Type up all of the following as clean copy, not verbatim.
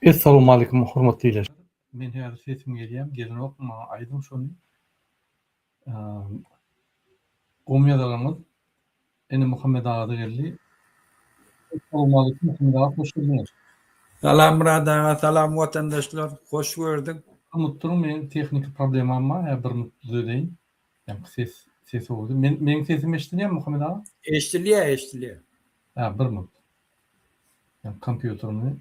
Assalamu alaykum hormatly ýeler. Men häzir sesim gelýär. Gelenok maňa aýdym şonu. Gomýadagymyz ene Muhammed Ağa da geldi. Assalamu alaykum Muhammed Ağa, hoş geldiniz. Salam Radana, salam vatandaşlar. Hoş gördük. Unutdum, men tehnik problemam bar, bir minut düzedeýin. Yani ses oldu. Meniň sesim eşdilýärmi Muhammed Ağa? Eştiliye. Bir minut. Yani kompýuterimi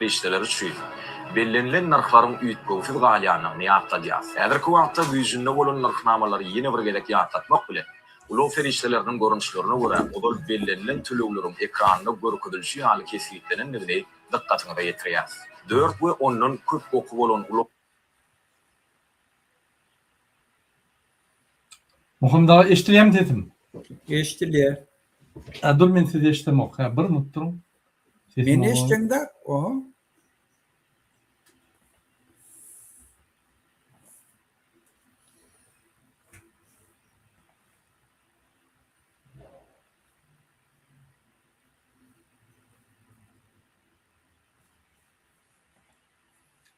Beşteleri şu. Bellenlen narxların üýtgöwsiz galýanyny ýatdadýas. Häzirki wagtda güýjünde bolan narxnamaları ýene bir gelek ýatdatmak bilen uly ferişdeleriniň görünüşlerine görä odol bellenlen tölewleriň ekranyna görkezilýär ýaly kesiplenendigine dikkatyňy da ýetirýär. 4 we 10-dan köp oku bolan uly Muhammed Ağa eşdilýärmi dedim. Eştiliye. Dur men sizi eşitmek. Bir minut durun. Meni eştinde o.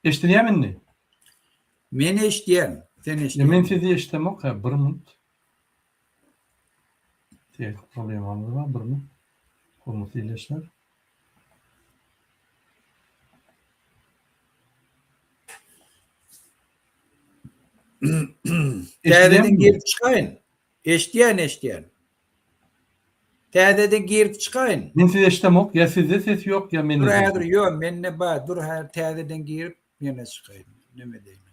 Eşdilýärmi? Meni eştiyen. Sen eştiyen. Men sizi eşitmek. Bir minut. Tehnik problemimiz var. Bir minut. Hormatly ýeler. Täzeden girip çıkayın. Eştiyen. Täzeden girip çıkayın. Men sizi eşitmek. Ya sizde ses yok ya mende. Dur häzir ýok, menne bar. Dur her täzeden girip ýene çıkayın. Neme deýin?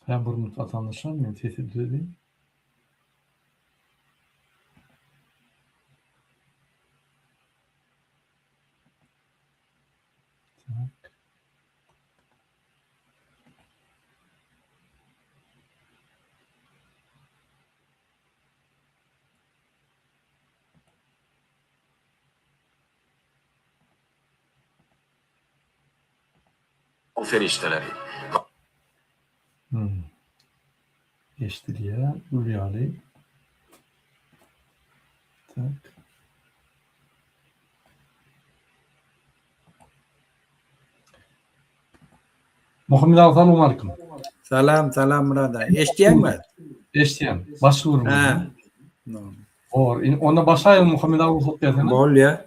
Bir minut vatandaşlar, men sesi düzedeýin. ferişdeleri. Eşdilýär, Ülýaly. Tak. Muhammed Ağa, assalamu alaykum. Salam Radana. Eştiyenmi? Eşdiýär. Başlurmy? Ha. Onda başaýyl Muhammed Ağa urup geldi.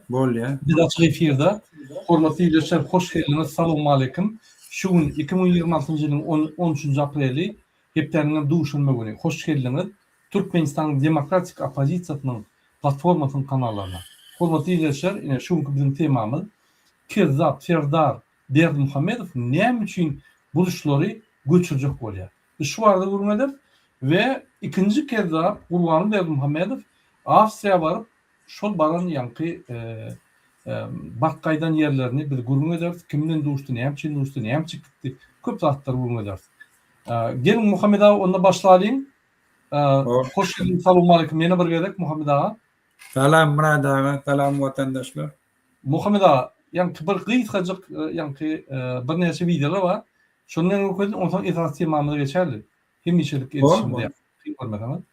Bol ya. Biz açyk efirde. Hormatly ýeler, hoş geldiniz. Assalamu alaykum. Şu gün 2026-njy ýylyň 13-nji apreli hepderiňe duşanma güni. Hoş geldiniz. Türkmenistanyň Demokratik Opozisiýasynyň platformasynyň kanallarına. Hormatly ýeler, ine şu günkü bizim temamyz Kirzap Serdar Berdimuhammedow näme üçin buluşlary göçürjek bolýar. Şu arada gurmadyp we ikinji Kirzap Gurbany Berdimuhammedow Awstriýa baryp şol baran ýanky bakkaýdan ýerlerini bir gurgun ederdi. Kimden duşdy, näme üçin duşdy, näme çykdy. Köp zatlar gurgun ederdi. Gelin Muhammed Ağa, onda başlaýyn. Hoş geldin, salamu alaykum. Ýene bir gerek Muhammed Ağa. Salam Radana, salam vatandaşlar. Muhammed Ağa, ýanky bir gysgaçyk ýanky bir näçe videolar bar. Şondan öňki ondan esasy temamyza geçerli. Hemişelik edişimde görmedem.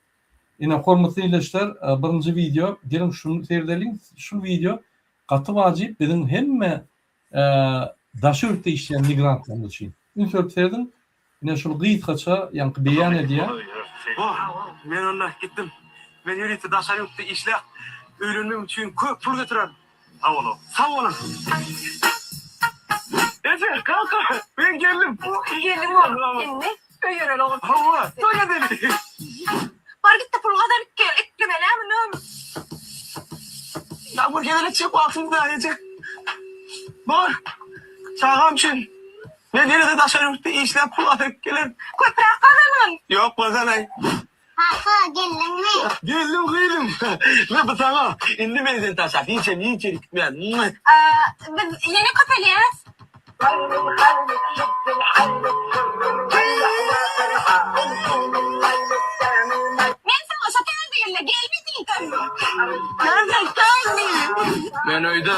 Ine hormatly ýeler, birinji video, gelin şunu seýrediň. Şu video gaty wajyp biziň hemme daşörtde işleyen migrantlar üçin. Ünsörtlerden ine şol gysgaça ýanky beýan edýär. Men onda gittim. Men ýürüýti daşörtde işler. Öýrenmek üçin köp pul götüren. Sağ olun. Efe, kanka, ben geldim. Geldim oğlum. Öyle oğlum. Hava. Söyle deli. Var git de pul kadar gel. Eklemeli mi ne olmuş? Ya bu genel çık altında yiyecek. Bak. Sağam için. Ben nerede taşarım işler kullanıp gelin. Köprek kazanın. Yok bazen Ha gelin mi? Geldim. Ne bu sana? İndi beni sen taşar. Niye gitmeyen? Biz yeni köpeliyiz. Ben sana şatana değil de gelmediydim. Gerçekten mi? Ben öyle.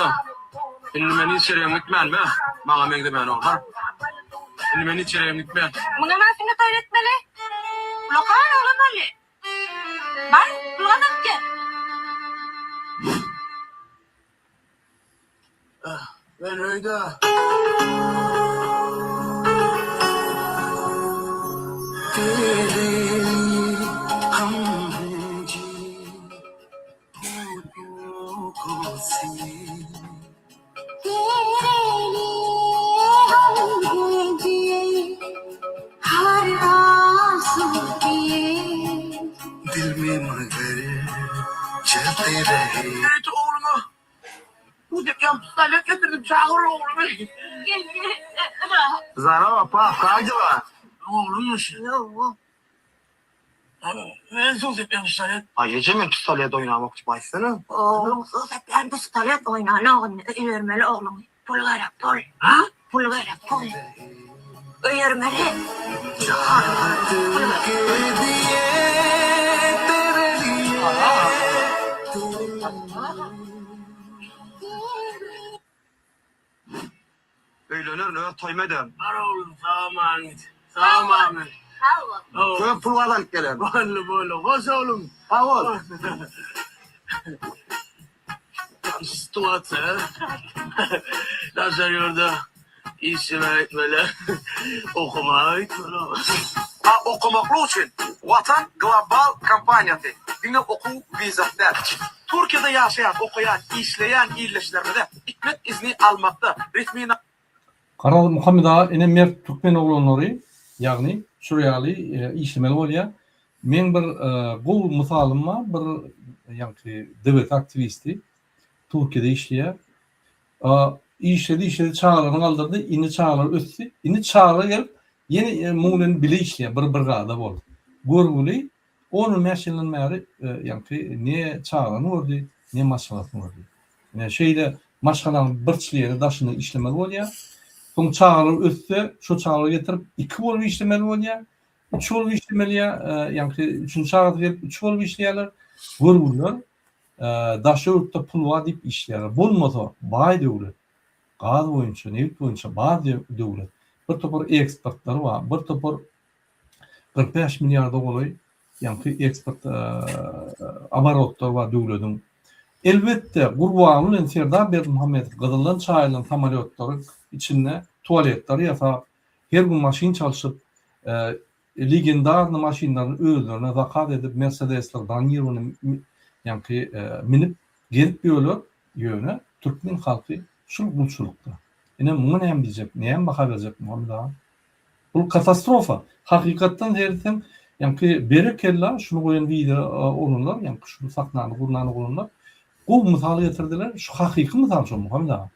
İndi beni içeriye gitmeyen mi? Bana mengde ben olur. İndi beni içeriye gitmeyen. Buna ben seni öğretmeli. Lokal olmalı. Ben kullanıp gel. Ben öyle. दिल में मगर चलते रहे Evet oğlumu. Bu dükkan pistolet getirdim. Çağır oğlumu. Gel. Zara bak. Kaydı var. Oğlummuş. Ben söz etmem pistolet. Ayrıca ben pistolet oynamak istiyorum. Oğlum ben pistolet oynanağını öğrenmeli oğlum. Pul verip pul. Ha? Pul verip pul. Öğrenmeli. Öğlenir ne toymadım. Var oğlum sağ ol Ahmet. Sağ ol Ahmet. Köy pulvadan gelen. Vallahi böyle. Hoş oğlum. Sağ ol. Situasyon. Nasıl yurda işime etmeli. Okuma etmeli. Okumaklı için Vatan Global Kampanyası. Dinle oku vizatlar. Türkiye'de yaşayan, okuyan, işleyen iyleştirmede hikmet izni almakta. Resmi Karal Muhammed Ağa ene Mert Türkmenoğulları yani Suriyali işlemeli bolya. Men bir bu misalyma bir yani devlet aktivisti Türkiye'de işleyen işledi çağlarını kaldırdı. İni çağlar öttü. İni çağlar gelip yeni muğlen bile işleyen bir brigada bol. Görgülü onun meşinlenmeleri yani ne çağlarını vurdu ne maşalatını vurdu. Yani şeyde maşalanın birçliğine daşını işlemeli bolya. Son çağlar öttü. Şu çağları getirip 2 bölüm işlemeli bolya. 3 bölüm işlemeli yani 3. çağda gelip 3 bölüm işleyenler vurguluyor. Daşı örtte pul var deyip işleyenler. Bulmasa bay devlet. Gaz boyunca, nevit boyunca bazı devlet. Bir topar ekspertleri var. Bir topar 45 milyar dolar yani ekspert abarotlar var devletin. Elbette Gurbanul Enserdar Bermuhammed Gıdıl'dan çağrılan samolyotları içinde tuvaletleri yasa her gün maşin çalışıp legendarlı maşinlerin öğülerine zakat edip Mercedes'lerden yerine yani minip gelip yolu yöne Türkmen halkı bulçulukta. Yine bunu ne diyecek? Neye bakabilecek Muhammed Ağa? Bu katastrofa. Hakikatten derdim yani berekella şunu koyan video olurlar yani şunu saklanı kurlanı olurlar. Bu misal getirdiler. Şu hakiki misal şu Muhammed Ağa.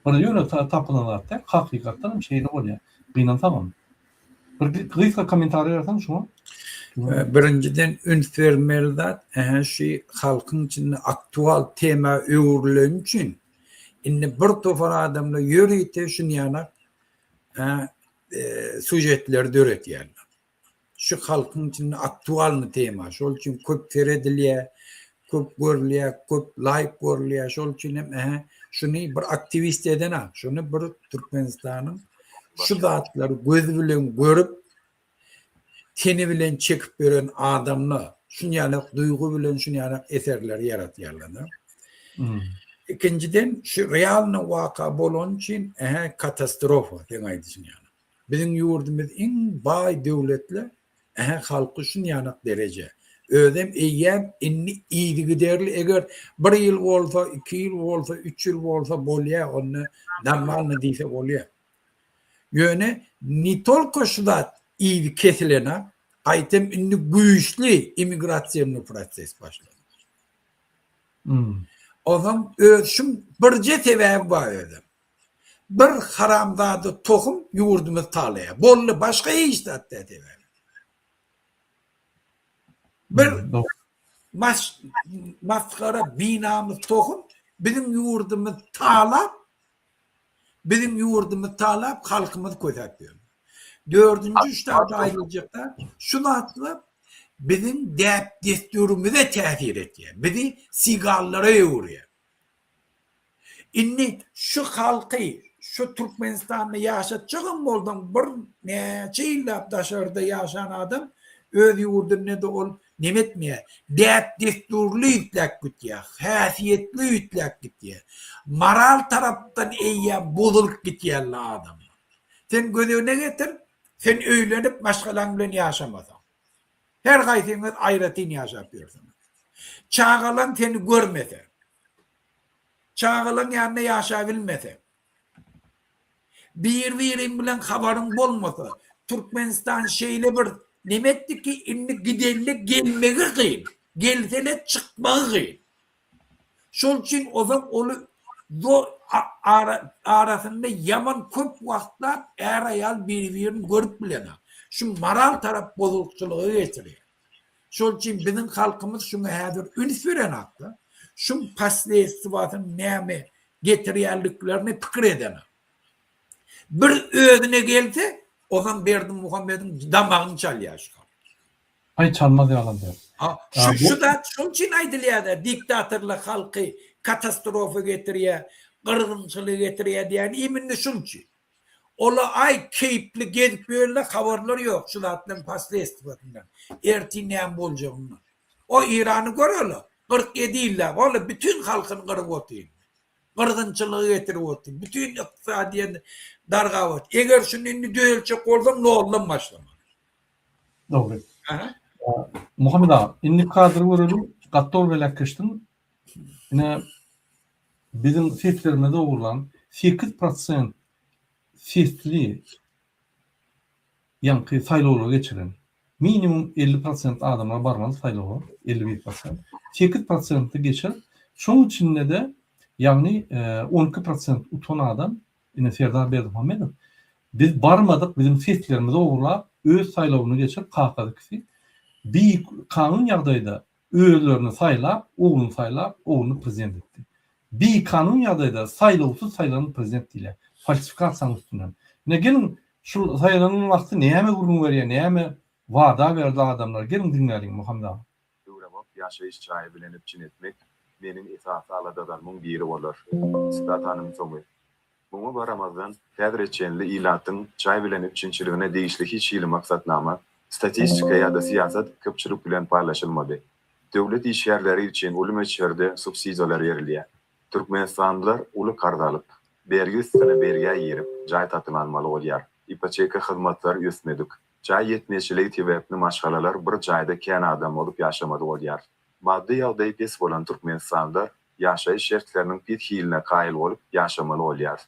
Bana yöne tapılanlar da hakikatten bir şey de oluyor. Kıyınan tamam. Bir kıyısa komentar edersen şunu. Birinciden ün vermeliler. Şey halkın içinde aktual tema öğürlen için inni bir tofar adamla yürüyte şunu yanar sujetler dörek yerler. Şu halkın içinde aktual tema. Şol için köp ferediliye, köp görliye, köp like görliye. Şol için şunu bir aktivist edene, şunu bir Türkmenistan'ın şu zatları göz bilen görüp teni bilen çekip veren adamla şunu yanak duygu bilen şunu yanak eserler yaratıyorlar. İkinciden şu realne vaka bolon için katastrofa demeydin yani. Bizim yurdumuz en bay devletle halkı şunu yanak derece. Ödem eyyem inni iyiydi giderli eğer 1 yıl olsa, 2 yıl olsa, 3 yıl olsa bolya onu normal ne diyse bolya. Yöne nitol koşudat iyi kesilene aytem indi güýçli immigrasyonly proses başladı. O zaman şum birce sebäbi bar edi. Bir haramzady tohum ýurdumyz talaya. Bolly başga hiç zat sebäbi. Bir maskara binamız tohum bizim yurdumuz talap halkımız közetliyor. Dördüncü ştada ayrılacaklar. Şunu atlı bizim desturumuza tesir ediyor. Bizi sigarlara yoruyor. İnni şu halkı şu Türkmenistan'da yaşatacağım oldum bir neçe yıllar dışarıda yaşayan adam öz yurdunda da ol nemetmeye desturlu yütlek gittiye, hasiyetli yütlek gittiye, moral taraftan eyyem bozulup gittiye adam. Sen gözüne getir, sen öğlenip başkalarıyla yaşamadın. Her gayseniz ayretini yaşapıyorsun. Çağalan seni görmese, çağalan yanına yaşayabilmese, birin bilen haberin olmasa, Türkmenistan şeyle bir demetti ki inni giderlik gelmeyi kıyın. Gelsene çıkmayı kıyın. Şol için o zaman onu arasında yaman köp vaktlar er ayal birbirini görüp bilene. Şu moral taraf bozulukçuluğu getiriyor. Şol için bizim halkımız şunu hazır ünif veren haklı. Şu pasli sıfatın neyme getiriyerliklerini fikir edene. Bir ödüne gelse o zaman verdim Muhammed'in damağını çalıyor. Ay çalmaz yalan der. Şu da şunun için aydılıyor diktatörlük halkı katastrofu getiriyor, kırgınçılığı getiriyor diyen iminli şunun için. Ola ay keyifli gezip böyle haberler yok şu zaten paslı istifatından. Ertinen bolcağından. O İran'ı görüyorlar. 47 yıllar. Ola bütün halkın kırık otuyor. Kırgınçılığı getirip otuyor. Bütün iktisadiyen darga otuyor. Eğer şunu indi düzeltecek olsam ne olur başlama. Doğru. Muhammed ağa, inni kadr görülüm, gattol velek kıştın. Yine bizim seslerine de uğurlan 8% sesli yankı sayılı geçiren minimum 50% adamlar barmaz sayılı 51%. 8%'ı geçer. Şunun içinde de yani 12% uton adam yine Serdar Berdi Muhammedov. Biz barmadık bizim seslerimize uğurla öz sayılığını geçip kalkadık ki bir kanun ýagdaýda özlerini saylap, oğlunu saylap, oğlunu prezident etti. Bir kanun ýagdaýda saylawsuz saylanan prezident diýler. Falsifikasiýa üstünden. Ne gelin şu saylanan wagty näme gurgun berýär, näme wada berdi adamlar. Gelin dinleýin Muhammed ağa. Döwrebok ýaşaýyş çaýy bilen ipçin etmek meniň esasy aladadarmyň biri bolar. Sıdat hanım soňy. Muňa baramazdan häzir etçenli ilatyň çaýy bilen ipçinçiligine değişlik hiç ýyly maksatnama statistika ya da siyasat köpçülük bilen paylaşılmadı. Devlet iş yerleri için ulum içerde subsidiyalar verilýär. Türkmenistanlılar ulu kardalıp, bergi üstüne berge yiyip, jay tatın almalı olýar. İpoteka hyzmatlar üstmedik. Jay yetmeçiligi tebäpli maşgalalar bir jayda kän adam olup yaşamady olýar. Maddi ýagdaý pes bolan Türkmenistanlılar yaşaýyş şertleriniň pithiline kaýyl bolup yaşamaly olýar.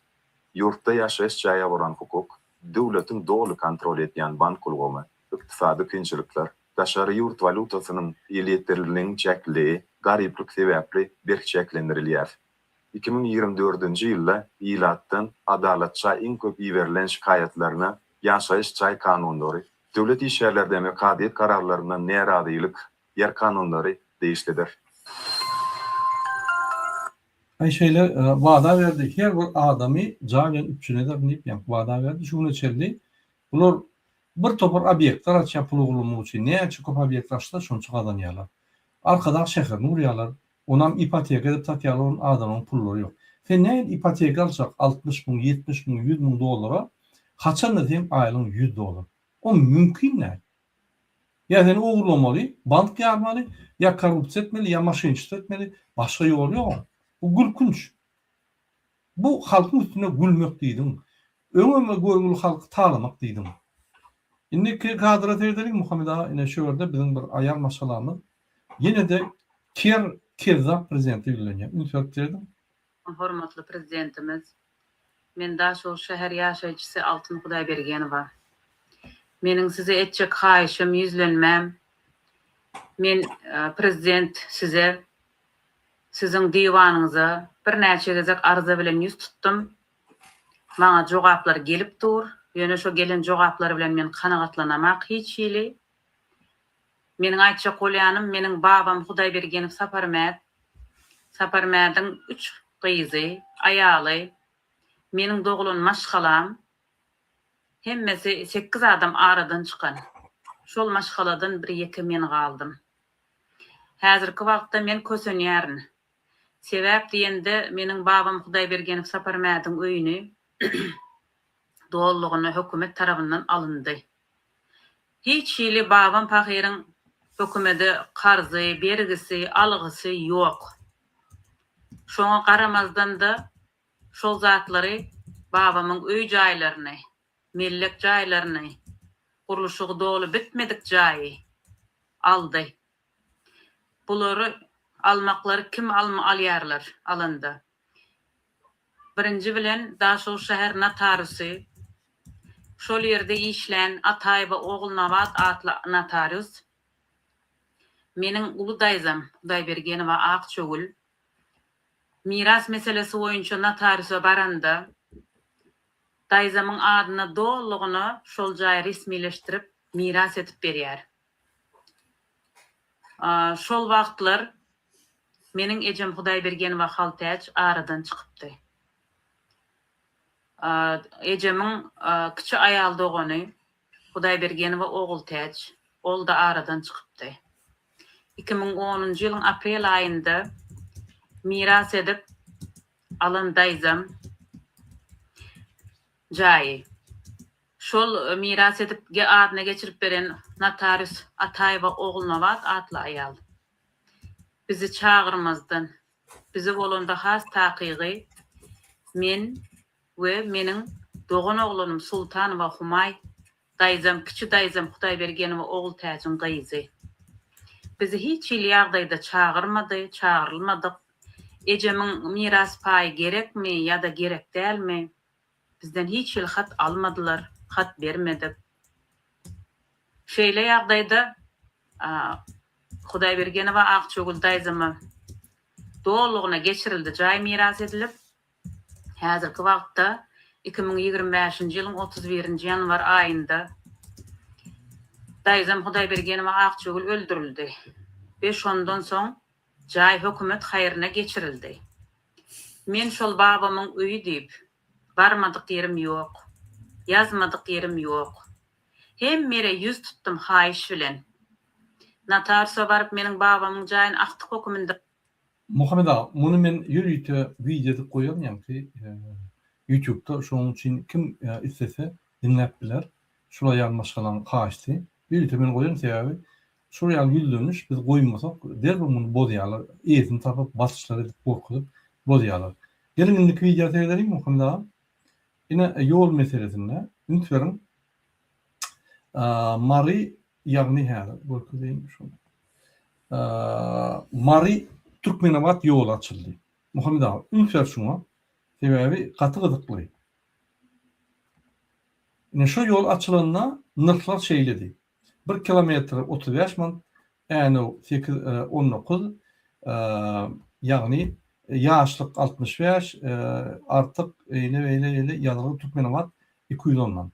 Yurtda yaşaýyş jaýa bolan hukuk, döwletiň dogly kontrol etýän bank ulgamy, iktisady kynçylyklar, daşary yurt valutasynyň ýetdirliginiň çekli, gariplik sebäpli berkçeklendirilýär. 2024-nji ýylda ýylatdan adalatça iň köp ýiberilen şikaýatlaryna ýaşaýyş çay kanunlary, döwlet işlerlerde mekadiyet kararlaryndan näradylyk yer kanunlary değişlidir. Ay şeyler wada berdi. Her bir adamy jaýan üçüne de binip wada berdi. Şunu içerdi. Bular bir topar obyektler açıp pul gulumu için näçe köp obyektler açsa şonça gadanýarlar. Arkada şäherni urýarlar. Onam ipoteka edip tatýarlar, adamyň pullary ýok. Sen näme ipoteka alsak 60 000, 70 000, 100 000 dolara, haçan da hem aýlyň 100 dolar. O mümkin näme? Ya seni oğurlamaly, bank ýarmaly, ya korrupsiýa etmeli, ya maşynçylyk etmeli, başga ýol ýok. Bu gülkünç. Bu halkın üstüne gülmek diýdim. Öňüme görgül halky talamak diýdim. Indiki kadra terdelik Muhammed ağa ine şu ýerde bizim bir ayar maşalamyz. Yine de Kerzap prezidenti bilenýär. Ünsürk derdim. Hormatly prezidentimiz, men daha şol şäher ýaşaýjysy Altyn Hudaýbergenova. Menin size etjek haýyşym yüzlenmem. Men prezident size sizin diwanıňyza bir näçe gezek arza bilen yüz tutdum. Maňa jogaplar gelip dur. Ýöne şo gelen jogaplar bilen men kanagatlanamak hiç ýyly. Meniň aýtjak bolýanym meniň babam Hudaý bergenip Saparmät. Saparmädiň 3 gyzy, aýaly, meniň dogulun maşgalam. Hemmesi 8 adam aradan çykan. Şol maşgaladan bir ýeke men galdym. Häzirki wagtda men kösenýärin. Sebäp diýende meniň babam Hudaý bergenip Saparmädiň öýüni dollugyny hökümet tarapyndan alındy. Hiç ýyly babam pahyryň hökümete karzy, bergisi, algysy ýok. Şoňa garamazdan da şol zatlary babamyň öý jaýlaryny, mellek jaýlaryny, guruluşy dolu bitmedik jaýy aldy. Bulary almaklary kim alýarlar, alındy. Birinji bilen Daşol şäher notariusy, şol ýerde işlän Ataýba Oğulnawat atly notarius, meniň ulu daýzam Hudaý bergeniwa Akçögül, miras meselesi boýunça notariusa baranda, daýzamyň adyna dollugyny şol jaý resmileşdirip miras etip berýär. Şol wagtlar meniň ejem Hudaý bergeniwa Haltäç aradan çykypdy. Ejemiň kiçi aýal dogany Hudaý bergeniwa Ogultäç, ol da aradan çykypdy. 2010-njy ýylyň aprel aýynda miras edip alan daýzam jaý. Şol miras edip adyna geçirip beren notarius Ataýba Oğulnawat atly aýal. Bizi çağırmazdan, bizi bolanda has takygy men we meniň dogan oglunum Sultanowa Humay, daýzam kiçi daýzam Hudaý bergeniwa Ogultäçiň gyzy. Bizi hiç ýyly ýagdaýda çağırmady, çağrylmadyk. Ejemiň miras paýy gerekmi ýa-da gerek dälmi? Bizden hiç ýyl hat almadylar, hat bermedik. Şeýle ýagdaýda Hudaý bergeniwa Akçögül daýzama dollugyna geçirildi, jaý miras edilip, häzirki wagtda 2025-nji ýylyň 31-nji ýanwar aýynda daýzam Hudaý bergeniwa Akçögül öldürildi. 5-10dan soň jaý hökümet haýryna geçirildi. Men şol babamyň öýü diýip barmadyk ýerim ýok, ýazmadyk ýerim ýok. Hemmere yüz tutdum haýyş bilen. Notariusa barıp meniň babamyň jaýyny aktyk höküminde. Muhammed ağa, bunu men ýürüýte videoda goýan ýa-ni YouTube'da, şoň üçin kim istese dinläp biler. Şula ýalmaşgalan haýysy. Ýürüýte men goýan sebäbi şu ýal ýüldürmüş, biz goýmasak derhal muny bozýarlar, eýsini tapyp basışlar edip gorkup bozýarlar. Gelin indiki video seýlerim Muhammed ağa. Ine ýol meselesinde ünsüň Mari ýagny häzir gorkudyň şu. Mari Türkmenawat ýol açyldy. Muhammed ağa, ünsüň şuňa sebäbi gaty gyzykly. Ine şu ýol açylanda nyrklar şeýledi. 1 kilometr 35 man, ýani 8-19, ýagny ýaşlyk 65, artyk eýle ýalygy Türkmenawat 210 man.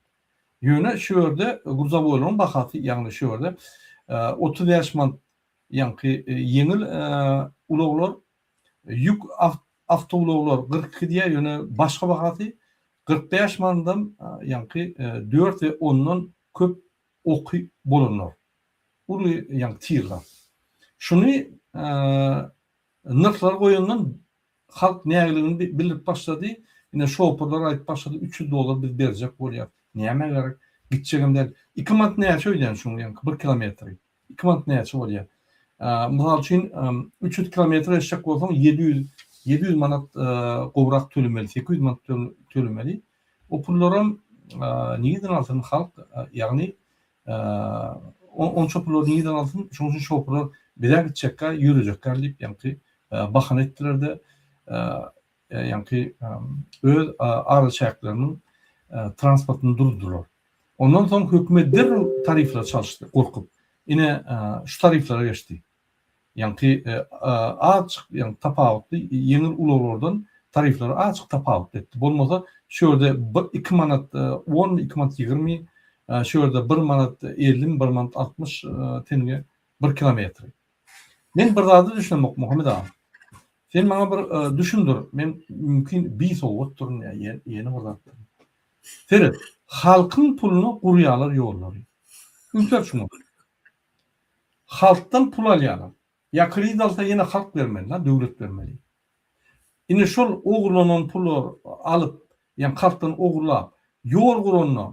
Ýöne şu ýerde gurza bolan bahasy, ýagny şu ýerde 35 man ýanky ýeňil ulaglar, ýük awtologlar 42 diýe ýöne başga bahasy 45 mandan ýanky 4 we 10dan köp oky bolanlar. Ulu ýanky tirler. Şuny nyrklar goýandan halk nägeligini bilip başlady. Ine şoperlar aýyp başlady $300 biz berjek bolýar. Näme gerek? Gitjegimden 2 manat näçe öýden şuny ýanky 1 kilometri. 2 manat näçe bolýar. Mysal üçin 300 kilometr eşek bolsaň 700 manat gowrak tölemeli, 800 manat tölemeli. O pullaram nigiden alsyn halk, ýagny on şoperlar nigiden alsyn, şoň üçin şoperlar bilen gitjekkä ýürejekler diýip ýanky bahana etdiler-de. Ýanky öz ara şäherleriniň transportyny durdurdylar. Ondan soň hökümet derrüw tarifler çalşdy gorkup. Ine şu tariflere geçdi. Yani açık yani tapawutly ýeňil ularlardan tarifleri açık tapawut etdi. Bolmasa şöyle 2 manat 10 2 manat 20 şöyle 1 manat 50 1 manat 60 tenge 1 kilometr. Men bir zady düşünmek Muhammed ağa. Sen maňa bir düşündir. Men mümkin bir sowat turun ýa ýeni bolan. Ferit, halkyň puluny gurýalar ýollary. Ünter şunu. Halktan pul alýarlar. Ya kredi alsa yine halk vermeli, devlet vermeli. Ine şol ogurlanan pulu alıp, yani halktan ogurlap, yol guranlar,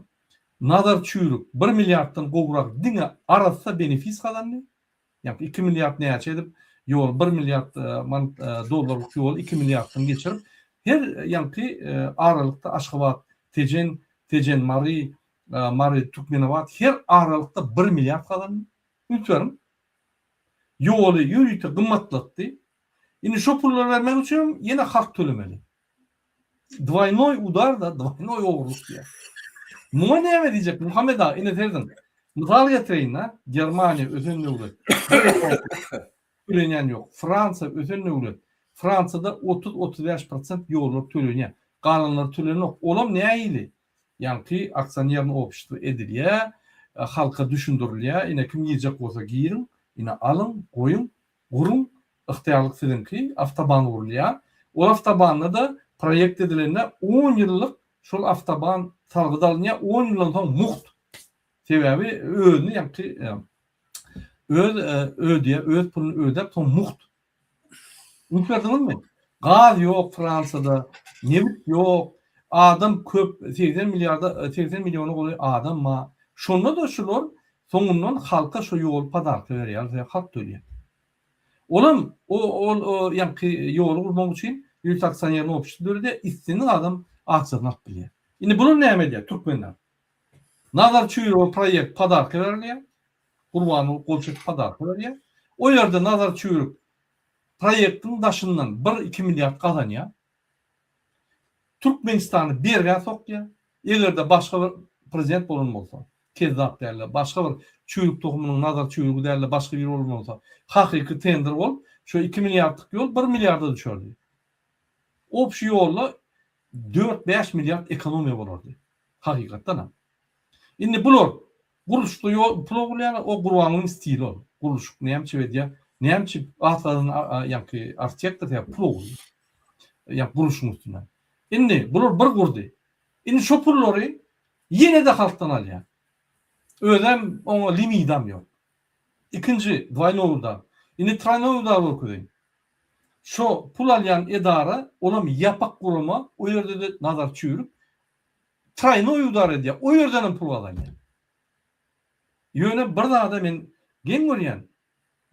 nazar çüyrük 1 milyarddan gograk dine arasa benefis kazandı. Yani 2 milyard ne edip yol 1 milyard dolarlık yol 2 milyarddan geçirip her yani aralıkta Aşgabat, Tejen, Mari, Türkmenovat her aralıkta 1 milyard kazandı. Ütverim. Yolu yürüyte gımmatlatdı. Yine şu pulları vermek için yine hak tölemeli. Двойной udar da двойной oğurluk diye. Muha ne diyecek Muhammed ağa yine derdim. Misal getireyin ha. Germanya özenli ulet. Tölenyen yok. Fransa özenli ulet. Fransa'da 30-35% yolu tölenyen. Kanunlar tölenyen yok. Olam ne iyili? Yani ki aksanyerini opştu ediliye, halka düşündürülüye, yine kim yiyecek olsa giyirin. Yine alın, koyun, vurun, ihtiyarlık sizinki, avtoban vuruluyor. O avtobanla da proyekt edilenle 10 yıllık şol avtoban salgıdalınca 10 yıldan sonra muht. Sebebi ödünü yaptı. Öd pulunu ödep sonra muht. Unutmadınız mı? Gaz yok Fransa'da, nevit yok. Adam köp 80 milyonu oluyor adam ma. Şonda da şular soňundan halka şu ýol padarky berýär, halk töliýär. Olam o ýa-ni ýol gurmak üçin ýurtaksanýaryny opşdurdy, istini adam aksyny bilýär. Indi bunu näme diýär türkmenler? Nazar çüýür proýekt padarky berýär. Gurbany golçuk padarky berýär. O ýerde nazar çüýür proýektiň daşyndan 1-2 milyard kazanýar. Türkmenistany berýär sokýar. Egerde başga bir prezident bolan bolsa, kezzap derler, başga bir çüýrük togumynyň nazar çüýrügi derler, başga bir bolmasa, hakyky tender bol, şu 2 milyardlyk ýol 1 milyarda düşerdi. Opşy ýolla 4-5 milyard ekonomiýa bolardy. Hakykatdan. Indi bular guruluşly ýol pulagulýar, o gurbanyň stili ol. Guruluş näme edýär? Näme atlaryň ýa-ni architektor ýa pulagulýar. Ýa guruluşyň üstüne. Indi bular bir gurdy. Indi şu pullary yine de halktan alýar. Ödem ona limidam yok. İkinci двойной. Indi тройной uдар okudyň. Şu pul alýan edara olam yapak guruma o ýerde de nazar çüýürüp тройной uдар edýär. O ýerden pul alýar. Ýöne bir da men gen görýän.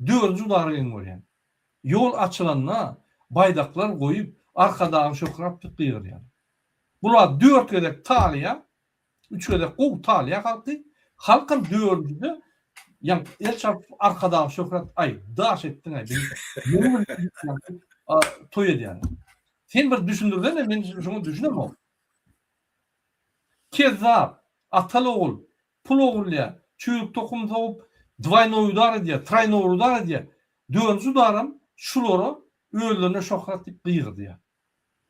4 udary gen görýän. Yol açylanna baydaklar goýup arkadagy şokrap tıkýar ýa. Bular 4 gedek talyya, 3 gedek gow talyya kaldy. Halkın dördüde yani elçap arkada şöhret ay daş ettin ay benim toy ediyor. Sen bir düşündürdün de ben şunu düşünemem. Kezzap, atalogul, pulogul ya, çüyük tokum tavuk, двойной uдар ediyor, тройной uдар ediyor. Dördüncü udarım şuları öğlerine şöhret kıyırdı ya.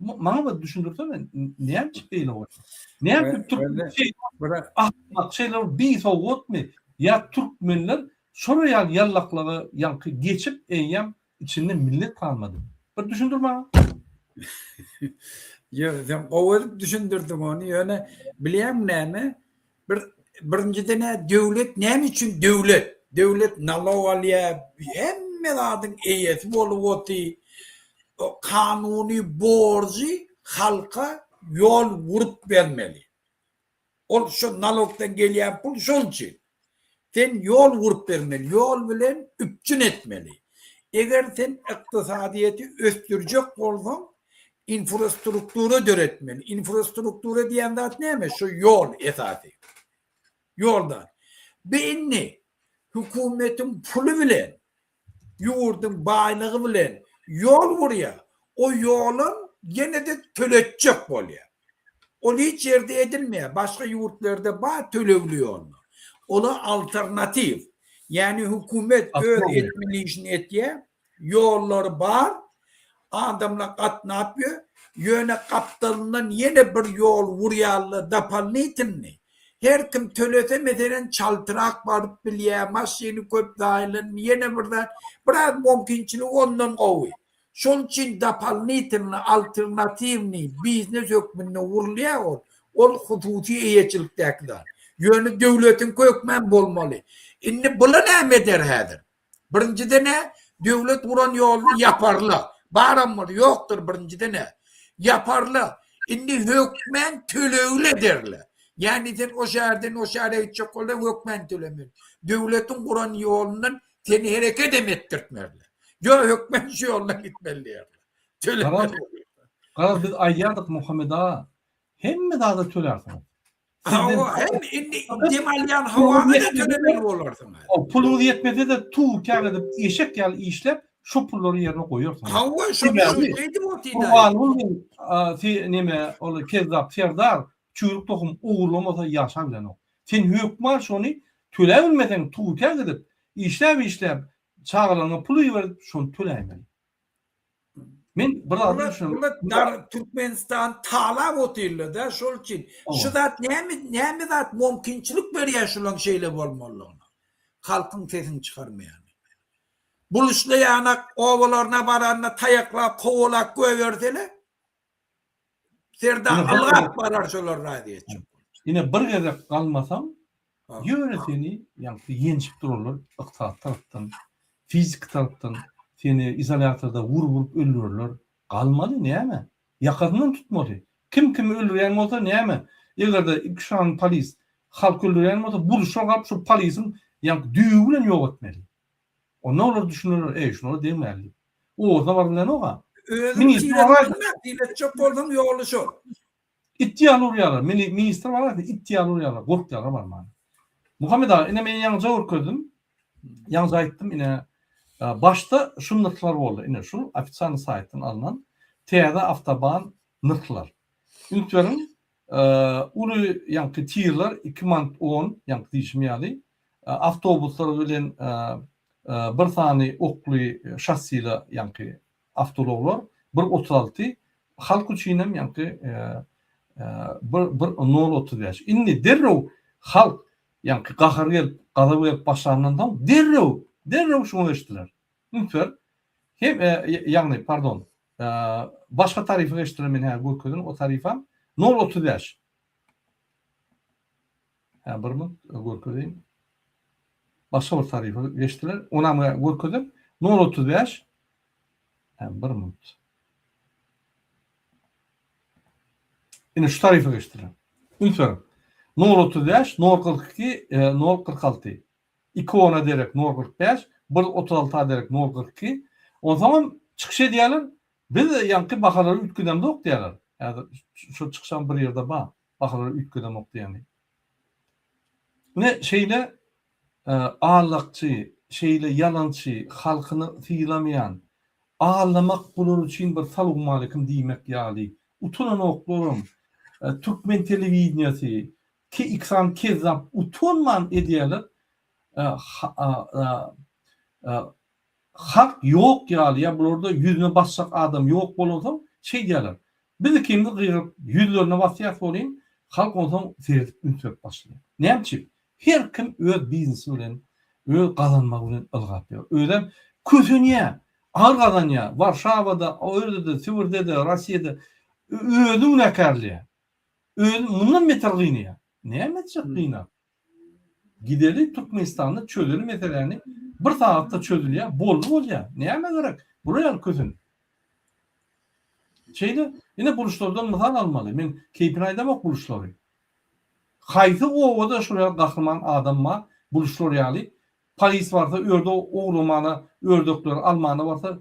Bana da düşündürdün ne yapacak değil o? Ne yapıp ahmak şeyler bir soğut mu? Ya Türkmenler sonra yallakları yankı geçip eyyem içinde millet kalmadı. Bir düşündür bana. Ya sen o düşündürdüm onu. Yani bileyim ne? Birincide ne? Devlet ne için devlet? Devlet nalawalya hem adın eyesi bolup kanuni borcu halka yol vurup vermeli. O şu nalogdan gelen pul şol için. Sen yol vurup vermeli. Yol bilen üpçün etmeli. Eğer sen iktisadiyeti östürecek olsan infrastrukturu döretmeli. Infrastrukturu diyen de neymiş? Şu yol esası. Yoldan. Beyni hükümetin pulu bilen yurdun baylığı bilen yol vuruyor. O yolun gene de töletecek oluyor. O hiç yerde edilmiyor. Başka yurtlarda bağ tölevliyor onu. Ola alternatif. Yani hükümet öz Aslında- etmeli işini etiye yolları var. Adamla kat ne yapıyor? Yöne kaptanından yine bir yol vuryalı dapalını itinli. Her kim tölete mesela çaltırak varıp biliyemez yeni köp dahilin yine buradan biraz mümkünçülük ondan kovuyor. Şol için dapalını itinli alternatifini biznes hükmünü vurluyor. Ol hututi eyeçiliktekiler. Yönü devletin kökmen bolmalı. İnni bula ne ederhedir? Birincide ne? Devlet vuran yolunu yaparlı. Baram var yoktur birincide ne? Yaparlı. İnni hükmen tölevle derler. Yani sen o şehirden o şehre gidecek olan hükmen tölemiyor. Devletin kuran yolundan seni hareket ettirtmerler. Yo hükmen şu yoluna gitmeliler. Tölemiyor. Karar biz ayyadık Muhammed Ağa. Hem mi daha da tölersin? Hem demalyan havada da tölemiyor olursun. O pulunu yetmedi de tuğ kâr edip eşek gel işlep şu pulları yerine koyuyorsun. Hava şu şeydi bu O tidayı. anın neme o kezzap ferdar çürük tohum uğurlamasa yaşa bilen o. Sen hükmar şonu tölebilmeden tuğ kâr edip işlep çağırana pulu verip şunu tölemeli. Men burada düşünüyorum. Dar Türkmenistan talab otildi da şol için. Şu zat näme zat mümkinçilik beriyor şulan şeyle bolmalı. Halkın sesini çıkarmayan. Buluşlayanak ovalarına baranna tayaklap kovalak göverdiler. Serda Allah barar şolar radiyetçi. Yine bir gede kalmasam yöre seni yani yenişip dururlar iqtisat taraftan, fizik taraftan seni izolatorda vurup öldürürler. Kalmalı näme? Yakadından tutmalı. Kim öldürýän bolsa näme? Egerde iki şan polis halk öldürýän bolsa buluşup şu polisin yani düýü bilen ýok etmeli. O ne olur düşünürler, şunu demeli. O zaman bilen oga. Minister çok oldum yolu şol. İttiyalı uryalar, minister var ya, ittiyalı uryalar, korktuyalar var mı? Muhammed Ağa, yine ben yanıca orkudum. Yanıca aittim yine başta şu nıklar oldu. Yine şu Afistan saytından alınan Teyada Aftaban nıklar. Ülkelerin ulu yankı tiyirler 2010 yankı değişmeyeli. Avtobuslar bilen bir tane oklu şahsiyle yankı avtologlar 136 halk uçuynem yankı bir 035. Inni derrew halk yankı gahar gelip gadab gelip başlarından derrew şunu geçtiler. Lütfen hem yani pardon başka tarife geçtiler men her görküdün o tarifam 035. Ha bir mi görküdün başka bir tarife geçtiler. Ona mı görküdüm 035 bir minut. Yine şu tarife geçtiler. Lütfen 035, 042, 046. 2 ona derek 045, 136 derek 042. O zaman çıkış ediyorlar. Biz de yankı bakaları 3 gündemde ok diyorlar. Yani şu çıkışan bir yerde bakaları 3 gündem ok yani. Ne şeyle ağırlıkçı, şeyle yalancı, halkını fiilamayan, ağırlamak bulur için bir saluk malikim demek yani. Utunan oklarım. Türkmen televizyonu ki iksan kezzap utunman ediyorlar. Halk yok yani ya burada yüzüne basacak adam yok bolsa şey diyorlar. Biz kimde kıyıp yüzlerine vasiyet olayım halk ondan seyredip üntök başlıyor. Ne yapayım? Her kim öz biznesi bilen öz kazanmak bilen ılgap diyor. Öyle kötüne ağır kazanıyor. Varşava'da, Ördü'de, Sivri'de, Rusya'da özün nekarlıya. Bundan metal gıyınıyor. Ne metecek gıyına? Gideli Türkmenistan'da çözülü metelerini bir saatte çözülüyor. Bol ya. Ne gerek? Buraya kötün. Şeyde yine buluşlardan misal almalı. Ben Keypinay'da bak buluşları. Haytı o da şuraya kahraman adamma buluşlar yani. Polis varsa örde oğlumana, ördökler Almanı varsa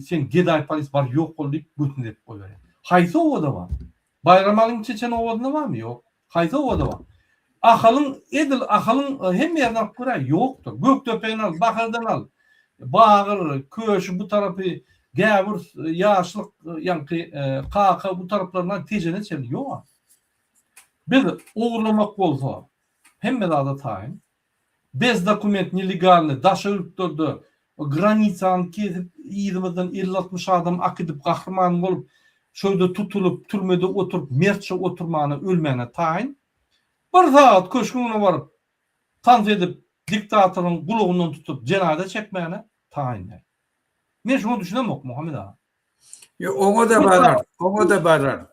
sen Geday polis var yok olup bütün hep koyuyor. Haytı o da var. Bayramalın Çeçen ovasında var mı? Yok. Hayta ovada var. Ahalın hem yerden kura yoktur. Göktepe'ni al, Bakır'dan al. Bağır, Köş bu tarafı, Gavur, Yaşlık, yankı, Kaka bu taraflarından tecene çevir. Yok. Biz oğurlamak bolsa hemme da tayin. Bez dokumentni legalni daşırıptırdı. O graniçany kesip 20'den 50-60 adam akıdıp kahraman bolup şöyle tutulup türmede oturup mertçe oturmağına ölmene tayin. Bir saat köşküne varıp tanz edip diktatörün kuluğundan tutup cenade çekmeyene tayinler. Men şunu düşünemok Muhammed ağa. Yo, Ona da barar.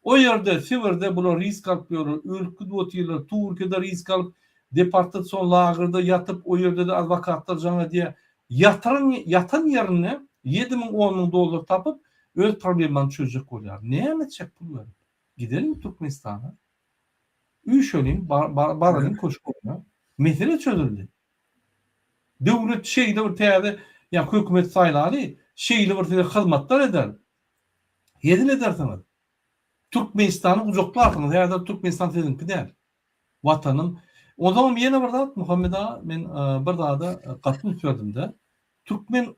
O yerde Sivir'de bunu risk alıyor, ülkü dotiyorlar, Türkiye'de risk alıp deportasyon lağırda yatıp o yerde de advokatlar cana diye yatan yerine 7.000-10.000 dolar tapıp öz problemini çözecek oluyor. Ne emedecek bunları? Gidelim Türkmenistan'a. Üşöleyim, baralım koşkuluna. Mesele çözüldü. Devlet şeyde bir teyade, yani hükümet sayıları şeyle bir teyade hizmetler eder. Yedin edersiniz. Türkmenistan'ı ucuklarsanız, ya Türkmenistan sizinki değil. Vatanım. O zaman yine bir daha Muhammed ağa, ben bir daha da katılım söyledim de. Türkmen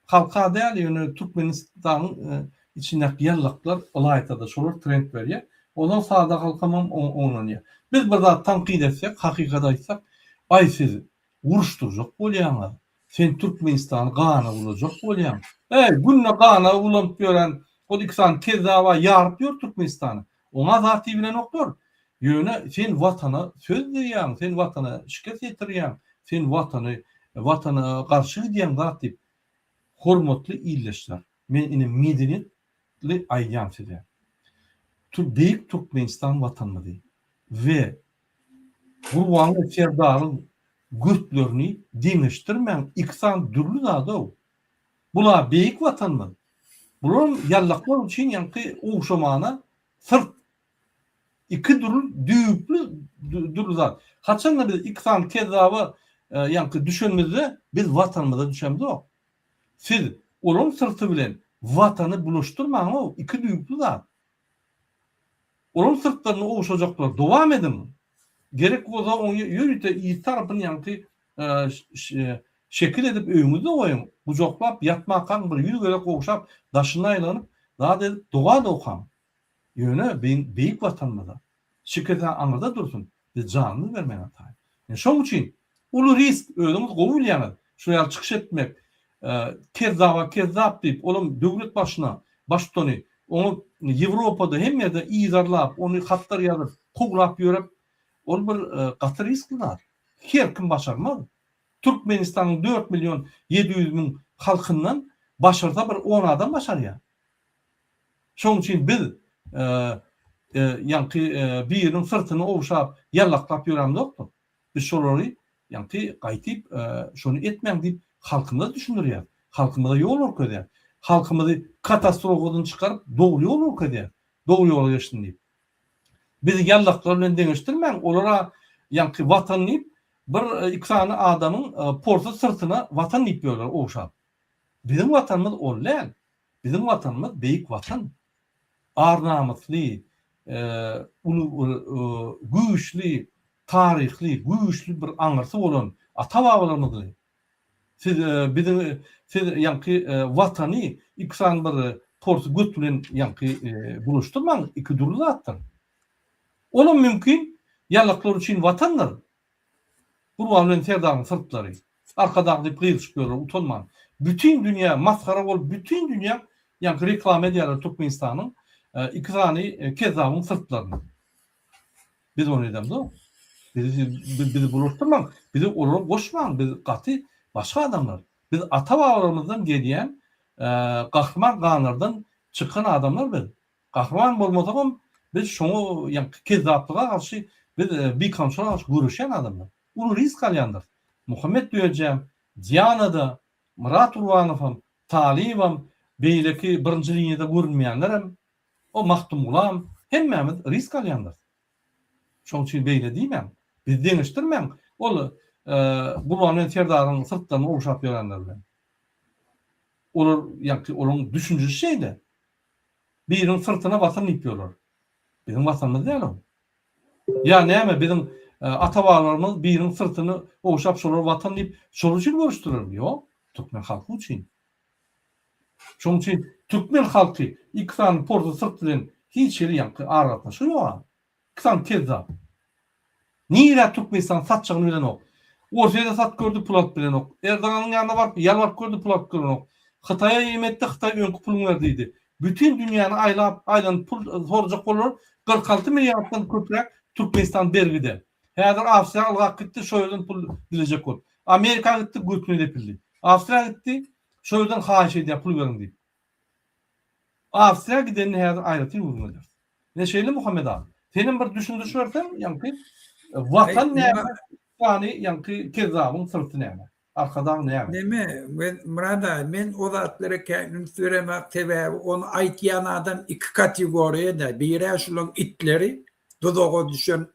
halka değil, yani Türkmenistan'ın içindeki yerlikler olayta da şolur trend veriyor. Ondan sağda halkamam onlanıyor. Biz bir daha tankid etsek, hakikataysak, ay siz vuruşturacak bolýaňar. Sen Türkmenistan'ı gana bulacak bolýaň. Günne gana bulanıp gören o iksan kezava yarıp diyor Türkmenistan'ı. Ona zati bilen oktor. Yöne sen vatana söz diýän, sen vatana şikayet etirýän, sen vatana karşı diýen zati hormatly illeşler. Men ine medeniyetli aýdýan size. Büyük Türkmenistan vatanları ve Gurbanlı Serdar'ın güçlerini demiştirmen iksan dürlü da o. Bula büyük vatan mı? Bunun yallaklar için yankı oğuşamağına sırt iki düğüplü dürlü zat. Haçanla biz iksan kezava yankı düşünmezde biz vatanımıza düşemiz o. Siz onun sırtı bilen vatanı buluşturmayın o. İki düğüplü zat. Onun sırtlarını oğuşacaklar. Devam edin. Gerek o zaman yürüte iyi tarafını yankı şekil edip öğümüzde koyun. Bucaklap, yatmakan bir yüz göre koğuşap, daşına aylanıp, daha da doğa da okan. Yöne büyük vatanmada. Şirketten anırda dursun. Biz canını vermeyen hatayı. Yani şunun için ulu risk öğümüz kovul yani. Şuraya çıkış etmek, kezzap deyip, oğlum devlet başına, baştonu, onu Avrupa'da hem yerde izarlap, onu hatlar yazıp, kuglap yörüp, onu bir katı riski var. Her kim başarmaz. Türkmenistan'ın 4.700.000 halkından başarsa bir 10 adam başarıyor. Şunun için biz yankı birinin sırtını oğuşap, yallaklap yöremde yoktu. Biz şoları yankı kaytip şunu etmem deyip halkımıza düşünürüyor. Halkımıza yol orkodiyor. Halkımızı katastrofadan çıkarıp doğru yol orkodiyor. Doğru yola geçtin deyip. Bizi yallaklarla demiştirmen, olara yankı vatanlayıp bir iki tane adamın portu sırtına vatan ipiyorlar oğuşap. Bizim vatanımız ollen. Bizim vatanımız büyük vatan. Ağır namuslu, güçlü, tarihli, güçlü bir anırsı olan ata babalarımızlı. Siz yankı vatanı iki tane bir portu götüren yankı buluşturman iki durulu attır. Onun mümkün yallaklar için vatanlar. Gurbanlı Serdar'ın sırtları. Arkadan bir kıyır çıkıyorlar, utanman. Bütün dünya, maskara ol, bütün dünya yankı reklam ediyorlar Türkmenistan'ın iki tane kezzabın sırtlarını. Biz onu edemde o. Bizi buluşturman, bizi olarak koşman, biz katı başka adamlar. Biz ata babalarımızdan gelen kahraman kanlardan çıkan adamlar biz. Kahraman olmadan biz şunu yankı kezzaplığa karşı biz bir kontrol karşı görüşen adamlar. Onu risk alyandır. Muhammed diyeceğim, Diyana'da, Murat Urvanov'um, Talib'im, beyleki birinci linyada görünmeyenlerim, o mahtum ulam, hemmemiz risk alyandır. Şunun için beyle değilim. Biz deniştirmem. Olu Gurbanlı Serdar'ın sırtlarını oğuşap verenlerle. Olur, yani onun düşüncesi şeydi. Birinin sırtına vatan ipiyorlar. Bizim vatanımız değil o. Ya neyme bizim atabalarımız birinin sırtını oğuşap sorar vatan deyip soru için görüştürür. Yok. Türkmen halkı için. Şunun için Türkmen halkı iki tane portu sırtının hiç yeri yankı ağratma. Şu yok. Kısan Kezzap. Niye Türkmenistan satacağını bilen ok. Ortaya sat gördü pulat bilen ok. Erdoğan'ın yanına var, yalvarıp gördü pulat gören ok. Xitay'a yemetdi, Xitay önkü pulun verdiydi. Bütün dünyanı aylanıp pul soracak olur. 46 milyardan köprek Türkmenistan bergide. Häzir Avstriya algak gitti, şo ýerden pul bilecek ol. Amerika gitti, götüne depildi. Avstriya gitti, şo ýerden haýyş edýär, pul berin diýip. Avstriya giden häzir aýraty ýurmadyr. Neşeýle Muhammed abi. Senin bir düşündüş versen, yankı vatan näme? Yani yankı Kezzap'ın sırtı näme? Arkadan näme? Neme, men o zatlara kendim söylemek sebebi onu aytýan adam iki kategoriyada. Biri şolun itleri, dodoğa düşen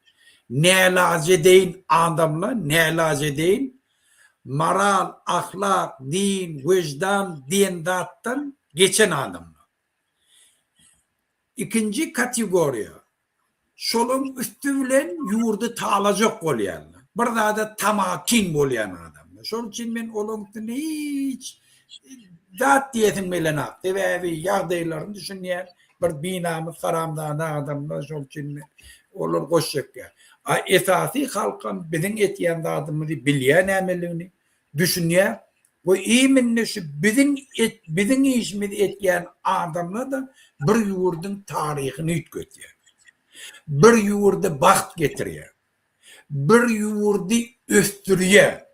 nälaje deyin adamlar, nälaje deyin moral, ahlak, din, vicdan, dindattan geçen adamlar. İkinci kategoriya şolun üstü bilen yurdu talacak bolýanlar. Bir da tamakin bolýan adamlar. Şol için men olumtun hiç zat diyetim bilen sebebi ýagdaýlaryny düşünýär. Bir binamız karamdan adamlar şol için olur goşjak. Esasy halkın bizim etýän adamyny bilýän nämeligini düşünýär. Bu iýminni şu bizim işimiz etýän adamlar da bir ýurdun taryhyny üýtgetýär. Bir ýurda baxt getirýär. Bir ýurdy östürýär.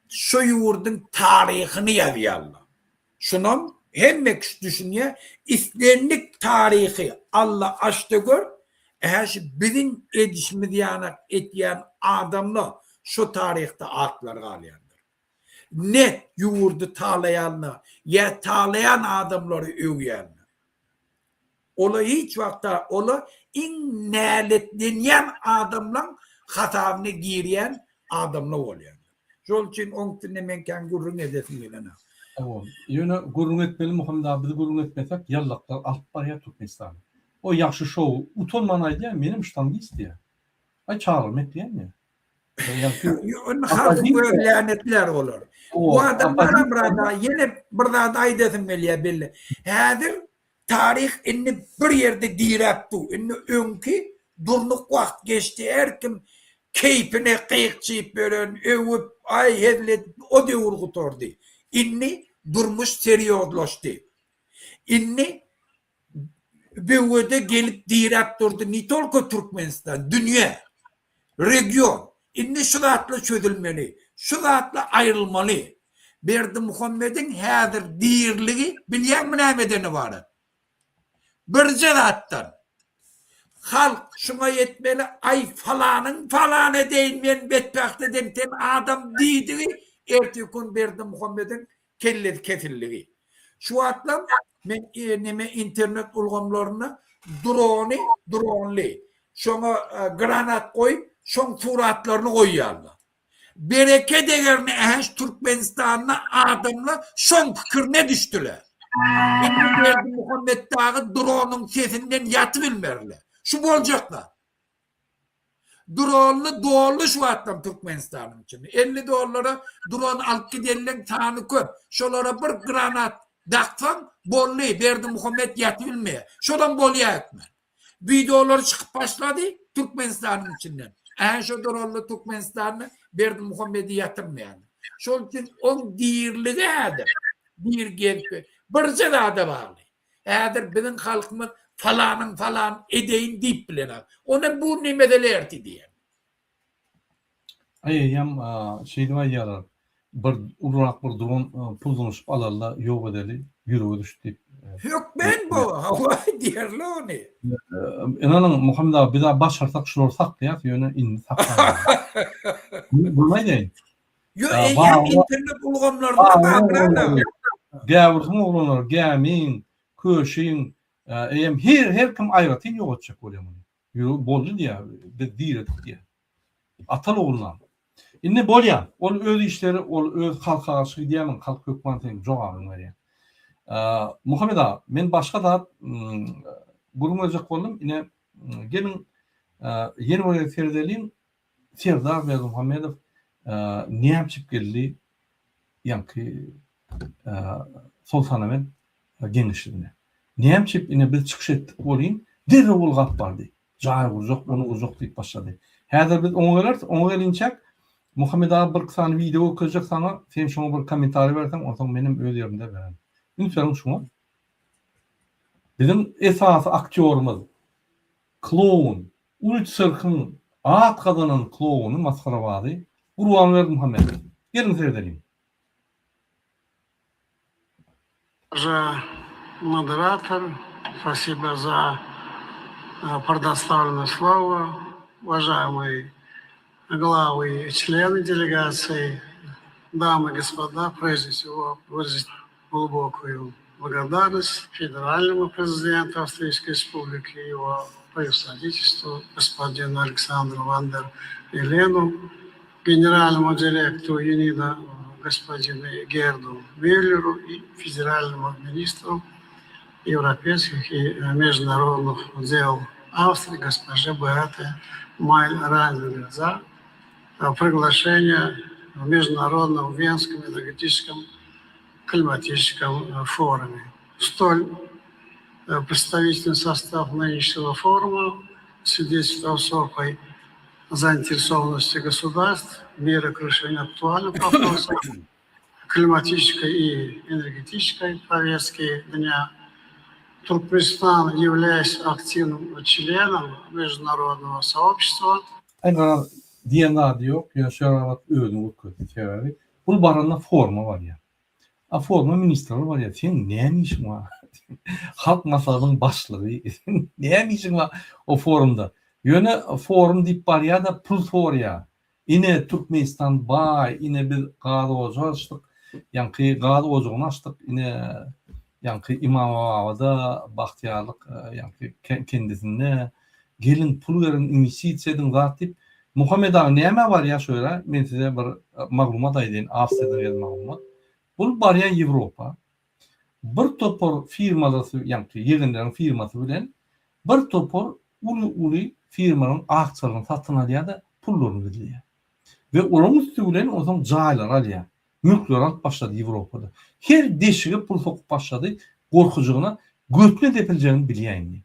Şu ýurdun taryhyny ýazýarlar. Şunun hemme düşünýär, islenlik taryhy Allah açdy gör. Eğer bizim edişimiz etýän adamlar şu taryhda atlar galýandyr. Ne ýurdu talaýanlar, ýa talayan adamlary öwýänler. Ola hiç wagtda ola iň näletlenýän adamlar hatawyny girýän adamlar bolýandyr. Şol üçin oňtynda men kan gurrun edesim bilen. Tamam. Ýöne gurrun etmeli Muhammed abi, bizi gurrun etmesek yallaklar alt barya Türkmenistan. O yaxşı şow utanman aýdýar, menim ştamdy isleýär. Ay çağırmak diýen mi? Onun halkı böyle lanetler olur. Bu adamlar burada yine burada aýdasym gelýär belli. Häzir tarih inni bir yerde dirapdy. Inni öňki durnuk wagt geçti. Herkim keypine qyýkçyp beren, öwüp ay hevlet o döwür gutordy. Inni durmuş seriýozlaşdy. Inni böyle gelip dirap durdu. Nitolko Türkmenistan, dünya, region. İnne şu zatla çözülmeli, şu zatla ayrılmalı. Berdi Muhammed'in häzir diýirligi bilýän mi näme var? Bir zattan. Halk şuna yetmeli, ay falany deyin men betbähte dedim adam diýdi. Ertesi gün Berdi Muhammed'in kelleri kesilligi. Şu atlam men neme internet ulgamlaryna dronely şoňa granat koyup şoň suratlaryny goýýarlar. Bereke degerini äş Türkmenistanyna adamlar şoň pikirine düşdüler. Berdi Muhammed dagy dronyň sesinden ýatyp bilmerler. Şu boljaklar. Dronly dolly şu atlam Türkmenistanyň içinde. $50 dron alyp gidenleň tany köp. Şolara bir granat daktan bolly Berdi Muhammed ýatyp bilmeýär. Şodan bolýakmy? Videolar çykyp başlady Türkmenistanyň içinden. Şu dronly Türkmenistanyny Berdi Muhammed'i ýatyrmaýar. Şol üçin on diýirligi häzir. Bir gelip birje da barly. Häzir bizim halkymyz falan edeýin diýip bilen. Ona bu nimedelerdi diýen. Aýam şeýdi aýýarlar. Bir urak bir dron puldunuş alarlar, ýok edeli, ýürege düşdi. Yok ben bu. Hava diýerler onu. Inanın Muhammed abi bir daha başarsak şular saklaýar, ýöne indi saklar. Bilmeýin. Yo internet ulgamlarynda Gäwirsiň oglanlar, gämin, köşiň, her kim aýratyn ýok etjek bolýar. Ýürü boldy diýär, diýerdik diýär. Atal oglanlar. Inne bolýar. Ol öz işleri, ol öz halka garşy diýämin, halk hökümatynyň jogabyny berýär. Muhammed abi, men başga da gurulmajak boldum. Ine gelin yeni bir Ferdelin Serdar Bey Muhammedow näçip geldi yankı sol sanamen genişliğine. Näçip ine biz çıkış etdik bolýyn. Dere ol gapbardy. Jaý gurjak, onu gurjak diýip başlady. Häzir biz oňa gelinçek Muhammed abi bir kısa video okuyacak sana, sen şuna bir komentar versen, o zaman benim öz yerimde veren. Lütfen şuna. Bizim esas aktörümüz, klown, Uluç Sırkın, At Kadının klownu Maskarabadi, Gurbanver Muhammed. Gelin seyredelim. Модератор, спасибо за предоставленное слово. Уважаемые главы и члены делегации, дамы и господа, прежде всего выразить глубокую благодарность федеральному президенту Австрийской Республики, его превосходительству, господину Александру ван дер Елену, генеральному директору ЮНИДО господину Герду Мюллеру и федеральному министру европейских и международных дел Австрии госпоже Беате Майль-Райнер за приглашение в Международном Венском энергетическом климатическом форуме. Столь представительный состав нынешнего форума свидетельствует о высокой заинтересованности государств в мере решения актуальных вопросов климатической и энергетической повестки дня. Туркменистан, являясь активным членом международного сообщества, Aynen DNA diyor, yaşarak öğünü okuyor. Bu barında forma var ya. A forma ministrleri var ya, sen neymiş mi? Halk masalarının başlığı, neymiş mi o forumda? Yöne forum deyip var ya da pul for ya. Yine Türkmenistan bay, yine bir gazı ocağı açtık. Yani gazı ocağını açtık. Yine yani İmam-ı bahtiyarlık yani kendisine gelin pul verin, ümisi edin zat deyip Muhammed Ağa neyme var ya şöyle, ben size bir maglumat aydeyin, Afrika'da bir maglumat. Bu var ya Avrupa. Bir topor firması, yani yeğenlerin firması bilen, bir topor ulu firmanın akçalarını satın alıyor da pullarını veriyor. Ve onun üstüyle o zaman caylar alıyor. Mülkler alıp başladı Avrupa'da. Her deşiğe pul sokup başladı, korkucuğuna götüne depileceğini bileyim.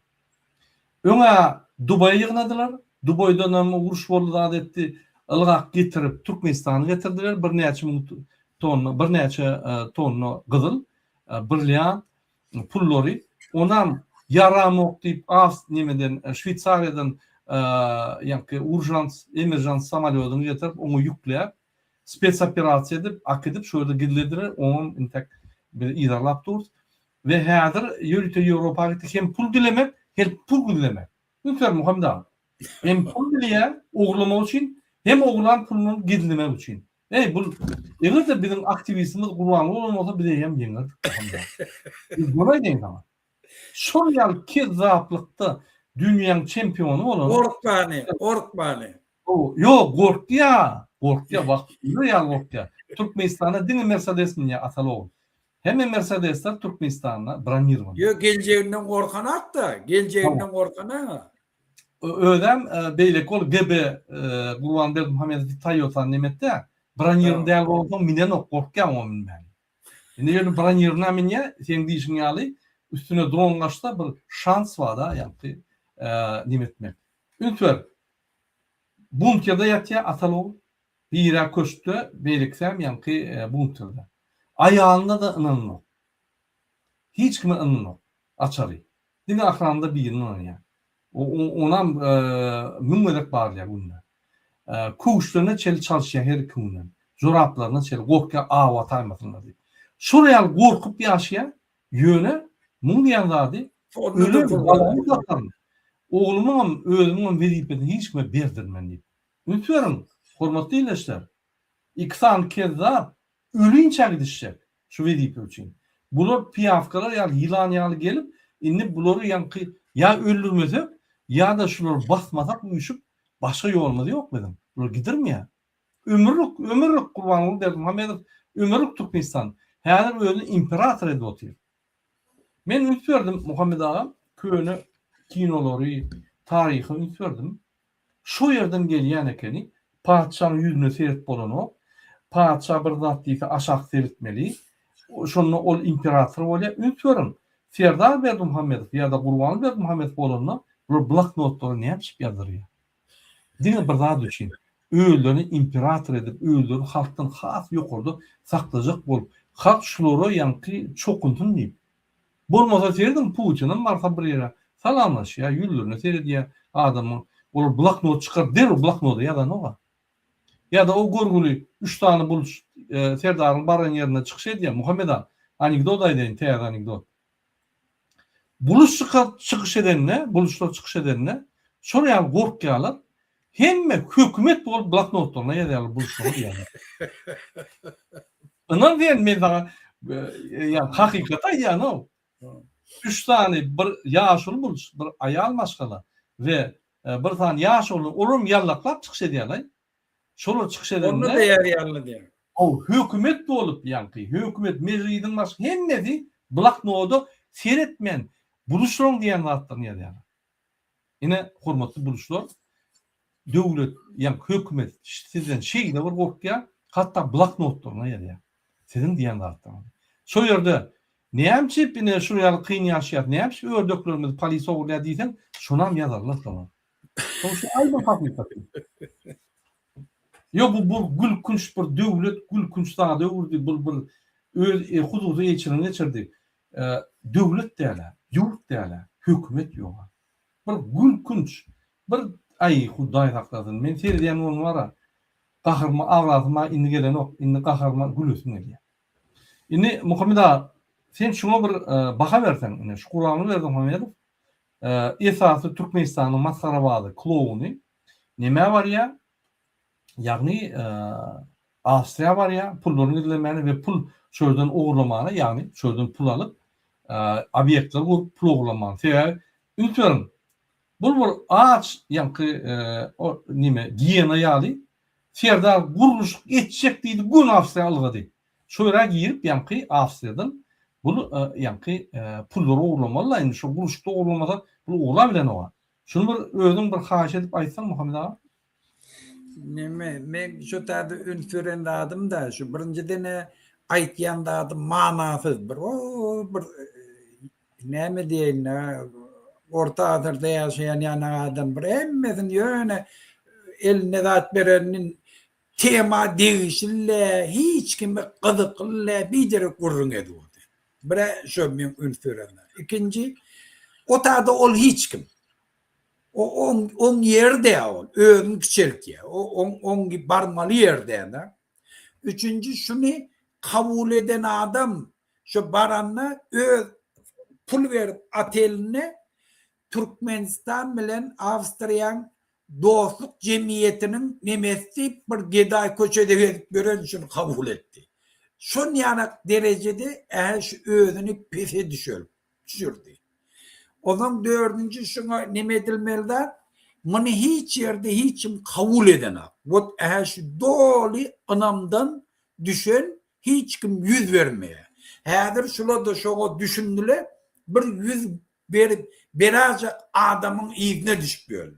Ona Dubai'ye yığınadılar. Dubai'den ama uruş boldu adetti. Ilgak getirip Türkmenistan'a getirdiler. Bir neçe tonlu gızıl, brilliant, pulları. Ondan yaramok deyip nemeden Şveytsaryadan yani urjans, emerjans samolyotunu getirip onu yükleyip spes operatsiya edip, akıdip şöyle gidildiler. Onun intek bir idarlap durdu. Ve hazır yürütü Avrupa'ya gitti. Hem pul dilemek, hem pul dilemek. Lütfen Muhammed Ağa. Hem pul dileye oğlama için, hem oğlan pulunu gidilmek için. Bu eğer de bizim aktivistimiz kullanılı olmasa bir de hem yenir. Biz buraya deyin ama. Soryal kezzaplıkta dünyanın şampiyonu olan. Korkmani. Yok korktu ya. Bak. Korktu ya. Türkmenistan'da dini Mercedes mi ya atalı oldu. Hemen Mercedesler Türkmenistan'da branirman. Yok geleceğinden korkan hatta. Geleceğinden korkan ha. Ödem beyle kol gebe Gurbanberdi Muhammed Toyota nimette branirman değerli oldu minen o korkyan o ben. Şimdi yani branirman minye sen dişin yalı üstüne drone kaçta bir şans var da yani nimetmek. Ünfer bunkerda yatya atalı bir yere koştu beyliksem yani bunkerda. Ayağında da ınanma. Hiç kime ınanma. Açarı. Dini akranda bir ınanma ya. Ona mümmelik var ya bunda. Kuşlarına çel çalışıyor her kümden. Zoraplarına çel. Korkuya ağ ataymasınlar diye. Şuraya korkup yaşayan yöne mun yandadı. Ölüm. Oğlumun ölümün veripedini hiç kime berdirmen deyip. Ünförüm. Hormatlı iyileşler. İksan kezzap ölünçe gidişecek. Şu verip için. Bunlar piyafkalar yani yılan yalı gelip inni bunları yankı ya öldürmezek ya da şunları basmasak uyuşup başka yolmadı yok dedim. Bunlar gider mi ya? Ömürlük kurbanlığı derdim. Muhammed ömürlük Türkmenistan. Her öyle imparator edip oturuyor. Ben ünfördüm Muhammed Ağa köyünü, kinoları, tarihi ünfördüm. Şu yerden geliyen ekeni padişahın yüzünü seyret bolan o. Padişah bir zat deyse aşağı seyretmeli. Şonunu ol imparator olya ünförüm. Serdar Berdi Muhammed ya da Gurbanberdi Muhammed bolanına Bu bloknotları ne yapıp yazırıyor? Dine bir daha düşün. Öğülerini imperator edip, öğülerini halktan has yok oldu, saklayacak bolup, halk şuları yankı çokuntun deyip. Bolmasa seyredin Putin'in marta bir yere salamlaş ya, yüllürüne seyred ya adamın, olur bloknot çıkar, der o bloknotu ya da ne var? Ya da o gorgulu 3 tane buluş Serdar'ın barın yerine çıkışıydı ya, Muhammed Han, anekdot aydeyin, teyar anekdot. Buluş çıkış edenine, buluşlar çıkış edenine, şuraya korkuyalar, hemme hükümet bol bloknotlarına yediler buluşları yani. Ondan diyen ben sana, yani hakikata yani o. 3 tane bir yaşlı buluş, bir ayal maskala ve bir tane yaşlı orum yallaklap çıkış ediyorlar. Şolar çıkış Onu da edenine, yararlı diyor. o hükümet bolup yankı, hükümet mecliden başka hemmedi bloknotu seyretmeyen buluşlar diyen zatlarını yediyorlar. Yine hurmatlı buluşlar, devlet, yani hükümet sizden şey de var korkuya, hatta bloknotlarına yediyor. Sizin diyen zatlarını. Şu yerde ne yapıp yine şuraya kıyın yaşayıp ne yapıp ördeklerimiz polisi oğurluya deysen şuna mı yazarlar sana? Sonuçta aynı hakikati. Yo bu gül kunç bir devlet gül kunç daha devlet bu öz hududu geçirdi. Devlet derler, yurt derler, hükümet yok. Bir gül kunç bir ay Huday hakladın. Men seyreyen onun var. Kahırma ağlatıma indi gelen ok, indi kahırma gülüsün geliyor. Indi Muhammed Ağa, sen şuna bir baka versen, şu Kur'an'ı verdim Muhammed'e. Esası Türkmenistan'ın Maskarabağ'da kloğunu. Neme var ya? Yani Avstriya var ya, pullarını ödemeni ve pul şuradan uğurlamanı, yani şuradan pul alıp obyektleri pul uğurlamanı. Sebebi, ünitörüm, bu ağaç yankı o nime giyene yali Serdar kuruluş geçecek deydi gün Avstriya algıdı. Şöyle girip yankı Avstriya'dan bunu yankı pulları uğurlamalı. Yani şu kuruluşta uğurlamadan bunu uğurlabilen o. Şunu bir özün bir haş edip aytsan Muhammed Ağa. Men şu tadı ünfüren adım da şu birinci dene aytyan adım manasız bir bir neme diyelim orta adırda yaşayan yani adam bir hemmesin yöne eline zat verenin tema değişille hiç kim kızıklı bir yere kurrun ediyordu. Bir şu men ünfüren. İkinci o tadı ol hiç kim. On yerde ol, ön küçülk on barmalı yerde de. Üçüncü şunu kabul eden adam şu baranla pul verip ateline Türkmenistan bilen Avstriyan dostluk cemiyetinin nemesi bir geday köçede verip gören şunu kabul etti. Şun yanak derecede şu özünü pese düşürdü. Onun dördüncü şuna neme edilmelidir? Bunu hiç yerde hiçim kabul edene. Bu şu dolu anamdan düşen hiç kim yüz vermeye. Hadir şuna da şuna düşündüler bir yüz verip birazcık adamın iyine düşüp böyle.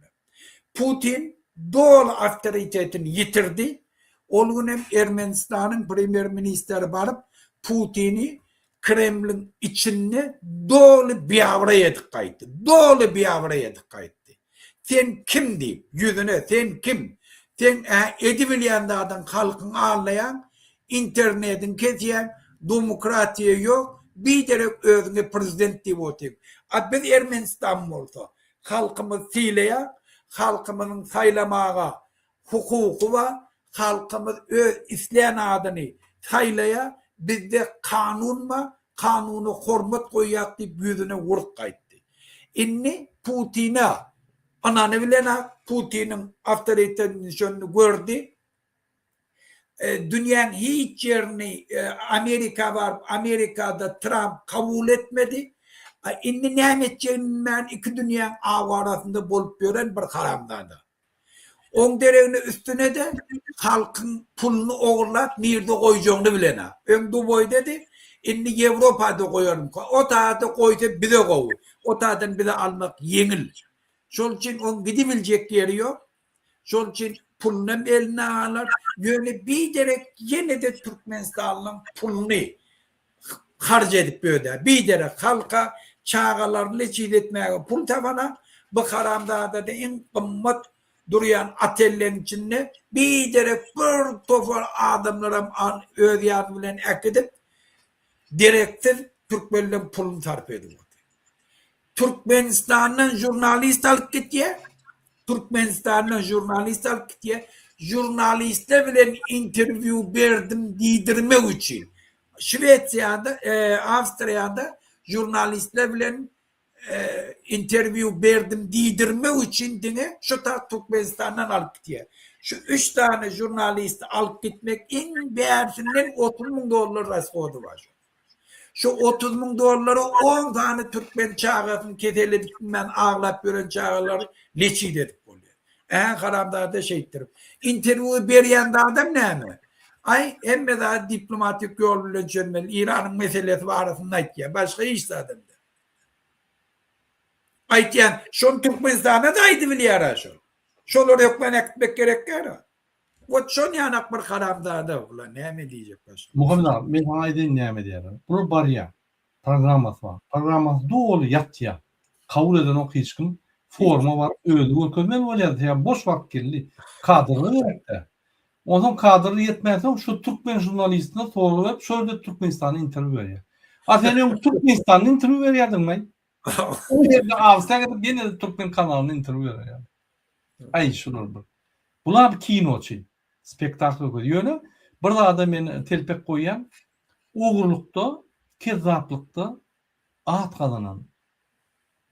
Putin dolu otoritetini yitirdi. O gün Ermenistan'ın premier ministeri varıp Putin'i Kremlin içinde dolu bir avra yedik kayıttı. Dolu bir avra yedik kayıttı. Sen kim deyip yüzüne sen kim? Sen edibilen dağdan halkın ağlayan, internetin kesiyen, demokratiye yok, bir derek özüne prezident deyip oturayım. Biz Ermenistan olsa halkımız sileye, halkımızın saylamağa hukuku var, halkımız İslam adını saylaya, bizde kanun var, kanunu hormat koyuyak deyip yüzüne vurup kayıttı. İnni Putin'e, ananı bilene Putin'in otoritesini şunu gördü. Dünyanın hiç yerini Amerika var, Amerika'da Trump kabul etmedi. İnni ne edeceğini ben iki dünyanın ağı arasında bolup gören bir karamdandı. On dereğinin üstüne de halkın pulunu oğurlat nerede koyacağını bilene. Ön Dubai dedi, inni Avrupa'da koyarım. O tarafta koysa bize koy. O taraftan bize almak yengil. Şol için on gidebilecek yeri yok. Şol için pulunu eline alır. Yöne bir derek yine de Türkmenistan'ın pulunu harc edip böyle. Bir derek halka çağalarını leçid etmeye pul tafana bu haramda da en kımmat duruyan atellerin içinde bir derek bir tofar adamlarım öz yardım bilen ekidip direktif Türkmenlerin pulunu tarif ediyor. Türkmenistan'ın jurnalist alıp gidiyor. Türkmenistan'ın jurnalist alıp gidiyor. Jurnalistler bilen interview verdim diydirmek için. Şveçya'da, Avusturya'da jurnalistler bilen interview verdim diydirmek için dine şu ta Türkmenistan'dan alıp gidiyor. Şu 3 tane jurnalist alıp gitmek en değersinden $30,000 rasyodu var. Şu $30,000'ları 10 tane Türkmen çağırın keteledikten ağlap gören çağırları leçid edip oluyor. Karamda şey ettirip. İnterview beriyen adam ne mi? Ay hem de daha diplomatik yoluyla çözmeli. İran'ın meselesi var arasında aytiyen. Başka iş zaten de. Aytiyen şun Türkmenistan'a da aydı biliyor şu. Şoları yok ben ekmek gerek var. O şun yanak bir karamda da ulan ne mi diyecek başka? Muhammed abi, ben aydın ne mi diyelim? Bu bariyer. Programması var. Programması doğru yat ya. Kabul eden o hiç kim forma var. Öyle görmem öyle ya. Boş vakit geldi. Kadrını verdi. Ondan kadrı yetmezse şu Türkmen jurnalistine sorup şöyle Türkmenistan'a interview veriyor. Aslında Türkmenistan'a interview veriyordun ben. O yerde Avustralya'da gene de Türkmen kanalına interview veriyor. Ay şunur bu. Bunlar bir kinoçu. Spektakl koyuyor. Burada da men telpek koyan uğurlukta, kezzaplıkta at kazanan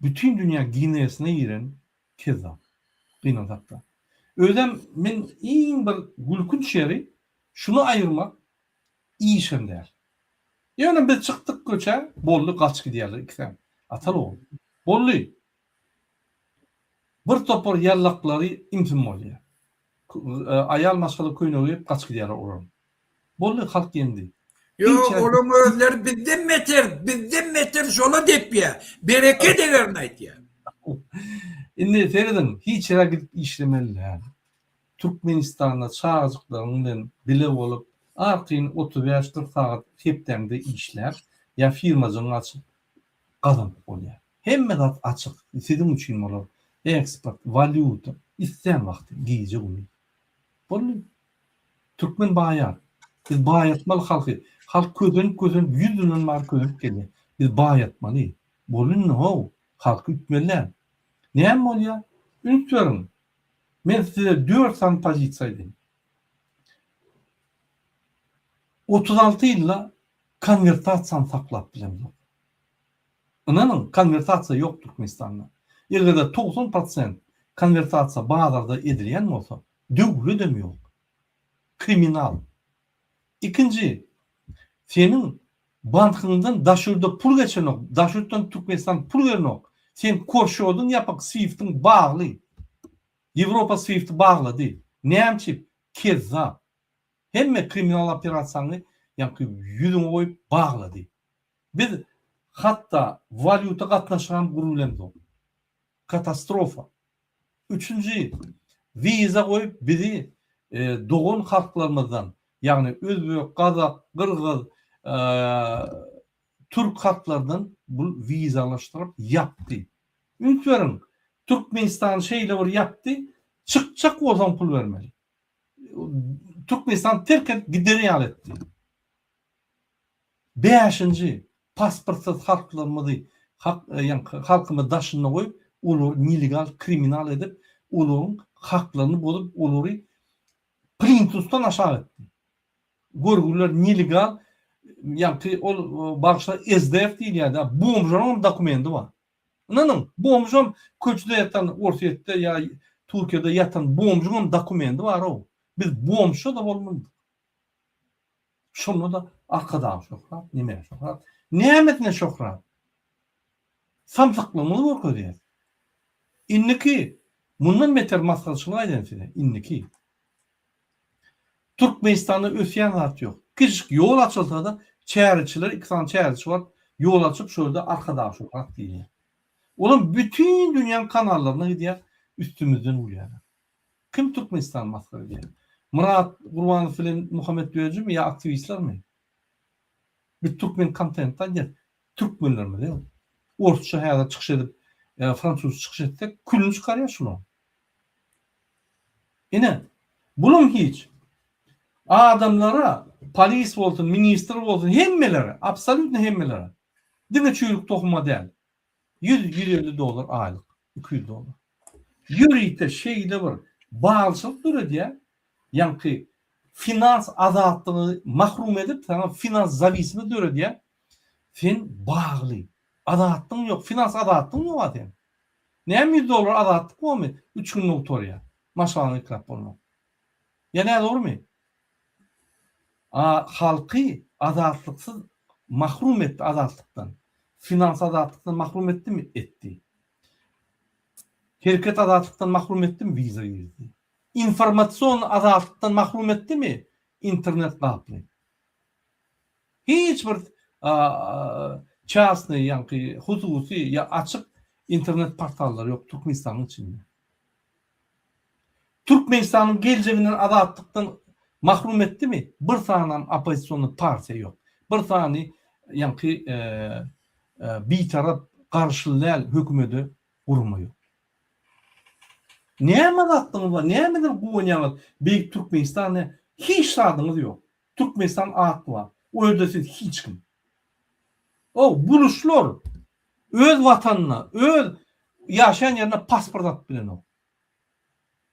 bütün dünya ginesine giren kezzap. Kıynatakta. Öylem men en bir gülkünç yeri şunu ayırmak iyi işim der. Yani biz çıktık köçe bollu kaç gidiyorlar ikisem. Atal o. Bollu. Bir topor yallakları imtin oluyor. Ayal maskalı koyun olup kaç gidiyorlar oran. Bollu halk yendi. Yok oğlum özler bizden meter şola dep ya. Bereket de vermeyt ya. Şimdi Feridun hiç yere gidip işlemeli yani. Türkmenistan'da çağızıklarından bile olup artığın 35-40 saat hepten işler ya firmacının açık kazanıp oluyor. Hem de açık istediğim için olur. Export, valuta isteyen vakti giyecek onu. Bunu Türkmen bayar. Biz bayatmalı halkı. Halk közün yüzünün var közün geliyor. Biz bayatmalı. Bolun ne o? Halkı ütmeler. Ne mi oluyor? Ünitlerim. Ben size 4 tane pozisyon 36 yılla konvertasyon saklap bilemiyorum. Onun konvertasyon yok Türkmenistan'da. Eğer de 90% konvertasyon bazılarda edilen olsa dövülü demiyor. Kriminal. İkinci, senin bankından daşırda pul geçen ok, daşırdan Türkmenistan pul veren ok. Sen korşodun yapak Swift'in bağlı. Avrupa Swift bağlı değil. Nemçip, kezzap. Hem kriminal operasyonu yani yüzün koyup bağlı değil. Biz hatta valuta katlaşan gurulem yok. Katastrofa. Üçüncü, viza koyup bizi doğun halklarımızdan yani Özbek, Kazak, Kırgız, Türk halklarından bu vizalaştırıp yaptı. Ünitlerin Türkmenistan şeyle var yaptı, çıkacak o zaman pul vermeli. Türkmenistan terk et gideri etti. Beşinci, pasportsuz halklarımızı yani halkımı daşına koyup onu illegal, kriminal edip onun haklarını bulup onları printustan aşağı etti. Görgüler illegal yani o başta SDF değil yani bomjonun dokumenti var. Anladın? Bomjon köçde yatan ortaya ya Türkiye'de yatan bomjonun dokumenti var o. Biz bomşo da olmadık. Şunu da arkadaşlar şokrat, nime şokrat. Nimetine şokrat. Samsaklığımızı bakıyoruz. İnniki bundan beter masrafçılığa eden size. İnniki. Türkmenistan'da ösyen rahat yok. Küçük yol açılsa da çağrıçılar, 2 tane çağrıçı var. Yol açıp şöyle arkadaş şokrat diye. Oğlum bütün dünyanın kanallarına gidiyor. Üstümüzden uluyor. Kim Türkmenistan masrafı diye? Murat Kurbanov filan Muhammed Döyücü mü ya aktivistler mi? Bir Türkmen kontentten gel. Türkmenler mi değil mi? ortaça hayata çıkış edip Fransuz çıkış etsek külünü çıkarıyor şunu. Yine bunun hiç adamlara polis olsun, minister olsun hemmelere, absolutne hemmelere dine çürük tohuma değil. 150 dolar aylık, 200 dolar. Yürüyte şeyde var. Bağlısılık duruyor diye. Yani finans azadlığını mahrum edip sana finans zavisini duruyor diye. Sen bağlı. Azadlığın yok. Finans azadlığın yok zaten. Ne 100 dolar azadlık mı olmuyor? 3 günlük oraya. Maşallah ikrap olmak. Ya ne doğru mu? Halkı azadlıksız mahrum etti azadlıktan. Finans azadlıktan mahrum etti mi? Etti. Şirket azadlıktan mahrum etti mi? Viza girdi. İnformasyon azadlıktan mahrum etti mi? İnternet kaplı. Hiçbir частный, yani hususi ya açık internet portalları yok Türkmenistan'ın içinde. Türkmenistan'ın geleceğinden azadlıktan mahrum etti mi? Bir tane opozisyonlu parti yok. Bir tane yani bir taraf karşılayan hükümeti kurmuyor. Ne azadlığımız var? Ne midir bu oynayamaz? Büyük Türkmenistan'da hiç adımız yok. Türkmenistan adı var. O ödesiz hiç kim. O buluşlar öz vatanına, öz yaşayan yerine pasport at bilen o.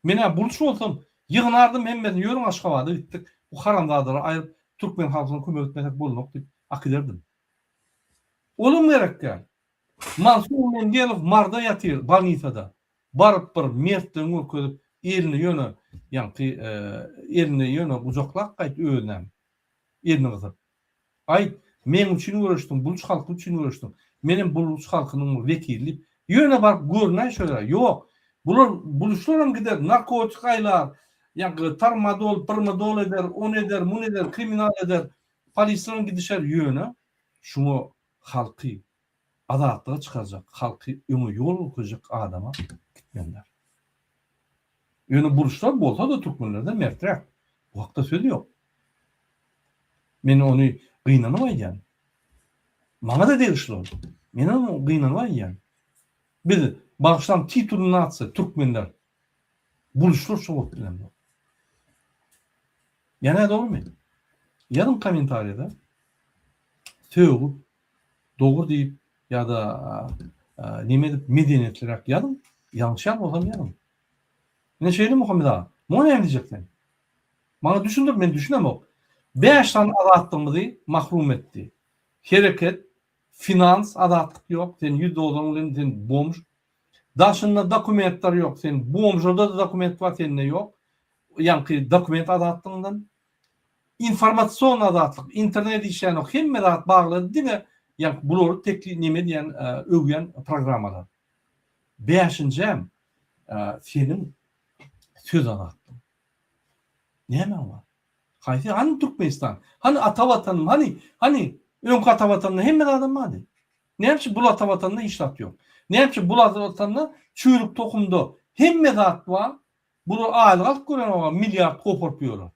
Mene buluş olsam yığınardım hemen yörün Aşgabat'a gittik. Bu haramdağları ayırıp Türkmen halkına kömek etmesek bulunok deyip akıderdim. Olum gerek gel. Mansur Mengelov marda yatıyor Banita'da. Barıp bir mertden ökülüp elini yönü yani elini yönü uzaklak kayıt öğünem. Elini kızıp. Ay men için uğraştım, buluş halkı için uğraştım. Benim buluş halkının vekili yöne barıp görünen şeyler yok. Buluşlarım gider, narkotik aylar, yani tarmadol, permadol eder, on eder, mun eder, kriminal eder, polislerin gidişer yöne, şunu halkı adaletliğe çıkaracak, halkı onu yol koyacak adama gitmenler. Yöne buluşlar bolsa da Türkmenlerden mertrek. Bu hakta söz yok. Men onu kıynanamayyan. Bana da değiştiler. Men onu kıynanamayyan. Biz baştan titulunu atsa Türkmenler buluşlar soğuk bilen bu. Yani doğru mu? Yarın komentariyada söğüp doğru deyip ya da nimedip medeniyetler yarın yanlış yapmasam yarın. Ne şeydi Muhammed Ağa? Bunu ne diyecekler? Bana düşündür, ben düşünemem. 5 tane azadlığımızı mahrum etti. Hareket, finans, azadlık yok. Sen 100 dolarını sen bomş. Daşında dokumentler yok. Sen bomşada da dokument var, senin ne yok. Yani dokument azadlığından. İnformasyon azadlık, internet işleyen o hem azad bağlı değil mi? Yani bunları tekli neme diyen övgen programlar. 5. Senin söz azadlığı. Ne hemen var? Hani Türkmenistan? Hani atavatanım? Hani ön atavatanına hemen adam vardı. Ne yapayım bu atavatanına işlat yok. Ne yapayım bu atavatanına çürük tokumda hemen at var. Bunu aylık alıp gören var. Milyar kopartıyorlar.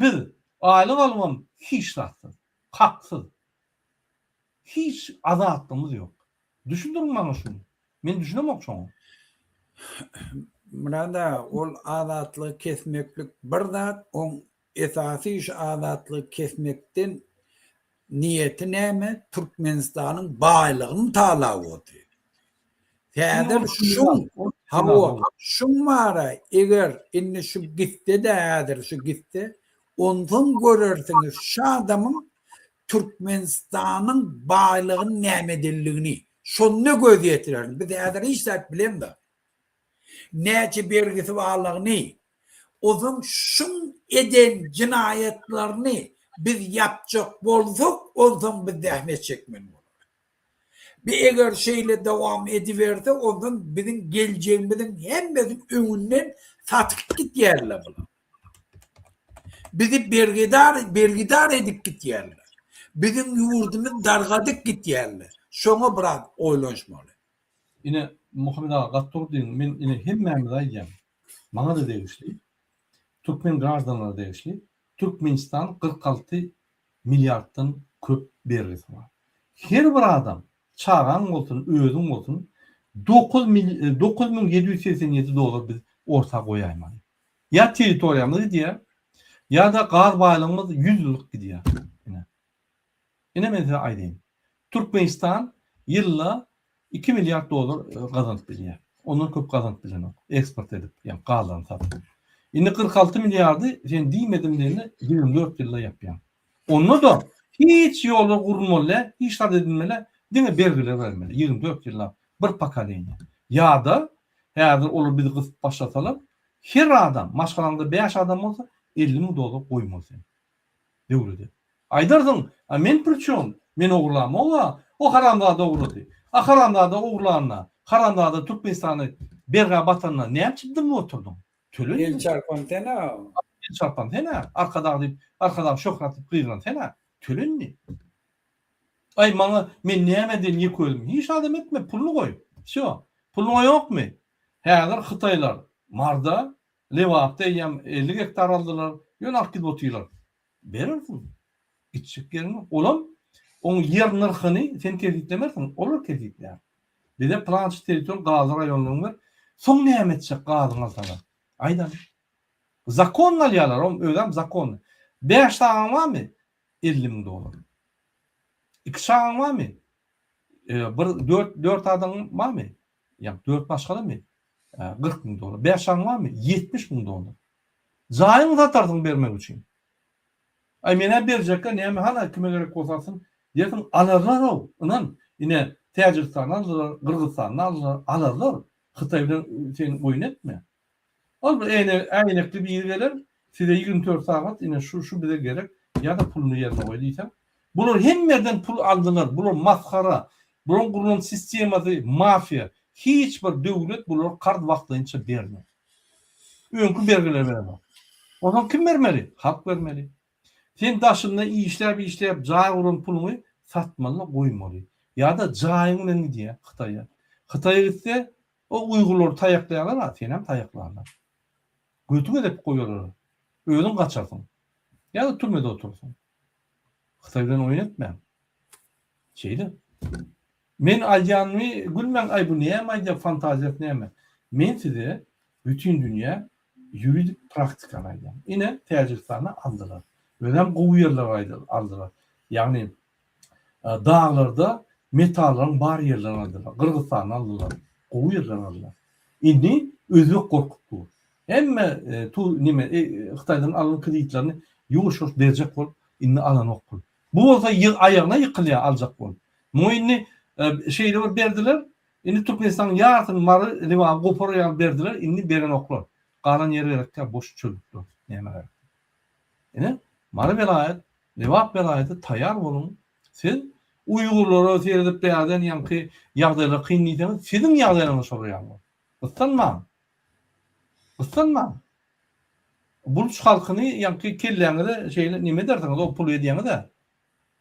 Biz aylık almam hiç işlatsız. Haksız. Hiç azadlığımız yok. Düşündürün bana şunu. Ben düşünemem şunu. Burada ol azatlığı kesmeklik bir zat, on esası iş azatlığı kesmekten niyeti neyme? Türkmenistan'ın bağlılığını tala oldu. Hedir şun var eğer inni şu gitti de hedir şu gitti, ondan görürsünüz şu adamın Türkmenistan'ın bağlılığının nemedilliğini. Şunu göz yetirir. Biz hedir hiç bilem de. Nece belgisi varlığını, o zaman şun eden cinayetlerini biz yapacak olsak, o zaman biz zahmet çekmeyin. Bir eğer şeyle devam ediverse, o zaman bizim geleceğimizin hem bizim önünden satık git yerler. Bizi belgidar edip git yerler. Bizim yurdumuz dargadık git yerler. Şuna bırak oylanışmalı. Yine Muhammed Ağa Gattur deyin, men yine hemmemiz ayyan. Bana da değişli. Türkmen gazdanları değişli. Türkmenistan 46 milyardan köp berrisi var. Her bir adam çağan bolsun, özüň bolsun 9787 dolar biz orta goýaýmaz. Ya territoriýamyz diýär, ya da gar baýlygymyz 100 ýyllyk diýär. Ine men size aýdym. Türkmenistan ýylla 2 milyar dolar gazanıp bilýär. Ondan köp gazanıp bilýär. Eksport edip, ýani galan satyp. Indi 46 milyardy sen diýmedim diýende 24 ýylda ýapýan. Onu da hiç ýoly gurulmaly, hiç tad edilmeli, diňe belgiler bermeli. 24 ýylda bir pokoleniýa. Ya da häzir olur bizi gysyp başlasalar, her adam, maşgalanda 5 adam bolsa 50 000 dolar goýmasyn. Döwleti. Aýdarsyň, men pürçüm, men ogurlam, o haramda da ogurlady. Haramda da ogurlarna, haramda da Türkmenistany berga batanyna näme çypdym oturdum? Tölün. El çarpantena. Çarpan hena arkadan şokratyp gıyran hena tölünni. Ay maňa men näme diýen ýekelim? Hiç adam etme, pulny goý. Şo, pulny ýokmy? Häzir Hytaýlar marda Lewapda ýam 50 hektar aldylar, ýönak gidip otylar. Berersin. Gitjek ýerine. Olam oň ýer narhyny sen tezitlemersiň, olur tezitler. Bize plançy territoriýa gazy raýonynyň bir soň näme etjek gazyň alsalar. Aydan. Zakon alýarlar, ödem zakon. 5 taňam barmy? 50 000 dolar. 2 taňam barmy? Bir 4 adam barmy? Ýa 4 başgalamy? 40 000 dolar. 5 taňam barmy? 70 000 dolar. Zaýyň zatardyň bermek üçin. Ay mene berjekler näme hana kime gerek bolsasyň, diýeň alarlar o. Inan ine Täjikistan aldylar, Kyrgyzstan aldylar. Hytaý bilen sen oýun etme. Ol bir äýnekli bir ýer geler, size 24 saat ine şu bize gerek, ya da pulunu ýerine goýdyysam, bular hemmerden pul aldylar, bular maskara, bular gurulan sistemasy, mafiya, hiç bir döwlet bular kart wagtynça bermez. Öňkü belgiler bermez. Ondan kim bermeli? Halk bermeli. Sen daşynda işläp, jaý gurulan puluny satmaly, goýmaly. Ya da jaýyň bilen diýär Hytaýa. Hytaýa gitse, o Uygurlar taýaklaýarlar, sen hem taýaklarlar. Götüne de koyuyorlar. Öğün kaçarsın. Ya da türmede oturursun. Hytaý bilen oýun etmem. Şeydi. Men alýanmy gülmen ay bu näme aýda fantaziýat näme? Men size bütün dünýä yuridik praktika aýdym. Ine Täjikistana aldylar. Önem gowy aldylar. Ýagny dağlarda metalların bar ýerlerini aldylar. Kırgızstany aldylar. Gowy ýerlerini aldylar. Indi özbek korkutdy. Emme tu nime Hytaýdan alan kreditlerini ýuwş berjek bolup inni alan okul. Bu bolsa aýagyna ýykylýar aljak bolup. Moýinni şeyler berdiler. Inni Türkmenistan ýartyn mary Lewap goparyal berdiler. Inni beren oklar. Galan ýeri gerekkä boş çölükler. Näme gerek? Ine mary velayet, Lewap velaýaty taýýar bolun. Siz Uýgurlara seredip berden ýanky ýagdaýlar kynlydyň, siziň ýagdaýlaryňy soraýarlar. Islanma. Buluş halkyny ýanky kelläňde şeýle nime derdiňiz, o pul edýäňde.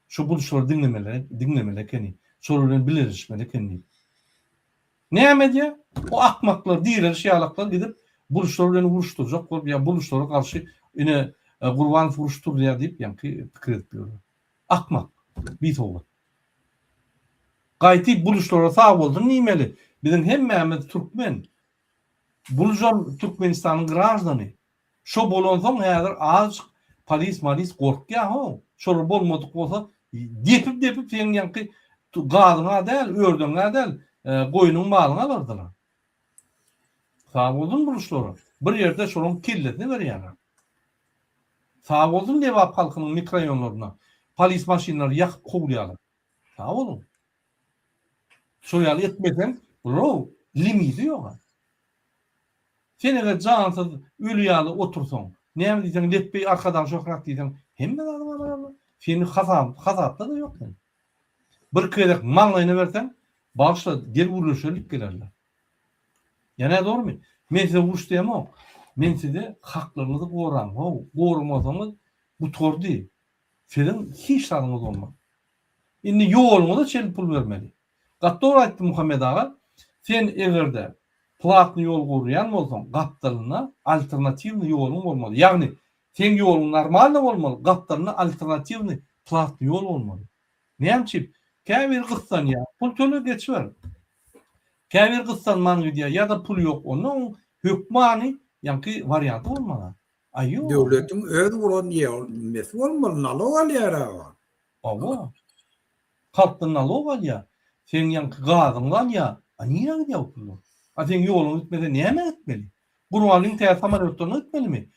Şu buluşlar dinlemeli keni. Sorularını bilirişmeli keni. Näme diýär? O akmaklar, diýerler, şeýalaklar gidip buluşlarını vuruşturjak bolup ýa buluşlara karşı ine Gurban vuruşturýar diýip ýanky pikir edip ýörler. Akmak. Bir towa. Gaýty buluşlara sag boldy nimeli? Biziň hemmämiz türkmen. Buluşan Türkmenistanyň grajdany. Şo bolansoň häzir az polis gorkýar ho. Şol bolmadyk bolsa depip sen ýanky gazyna däl, ördüňe däl, goýunyň malyna bardylar. Sag boldun buluşlara. Bir ýerde şonuň killetini berýärler. Sag boldun Lewap halkynyň mikroraýonlaryna polis maşinalary ýakyp gowlýarlar. Sag bolun. Şo ýaly etmesen, bro, limiti ýok. Sen eger jansız ölü ýaly otursaň, näme diýsen, letbeý arkadan şokrak diýsen, hemme adamlar seni hasapda da ýok. Bir kerek maňyny bersen, başla gel uruşylyk gelerler. Ýa-ni dormy? Men size uruş diýemok. Men size haklaryňyzy goran. Gormasaňyz bu tordy. Senin hiç tadyňyz bolmaz. Indi ýoluňyza çel pul bermeli. Gatdor aýtdy Muhammed aga, sen egerde platny ýol gurýan bolsaň, gapdalyna alternatiwny ýoluň bolmaly. Ýagny sen ýoluň normal bolmaly, gapdalyna alternatiwny platny ýol bolmaly. Näme? Käbir gyssan ya, pul töle geçiver. Käbir gyssan man diýär, ya da pul ýok, onun hökmany ýa-ki varianty bolmaly. Aýyo. Devletin öz bulan ýermesi bolmaly, nalog alýar. Aba. Halkdan nalog alýar. Sen ýa-ki gazyňdan ya, niýe gidiyor pul? A sen ýoluny gitmede näme etmeli? Burwalyň täze samolyotlaryny etmelimi?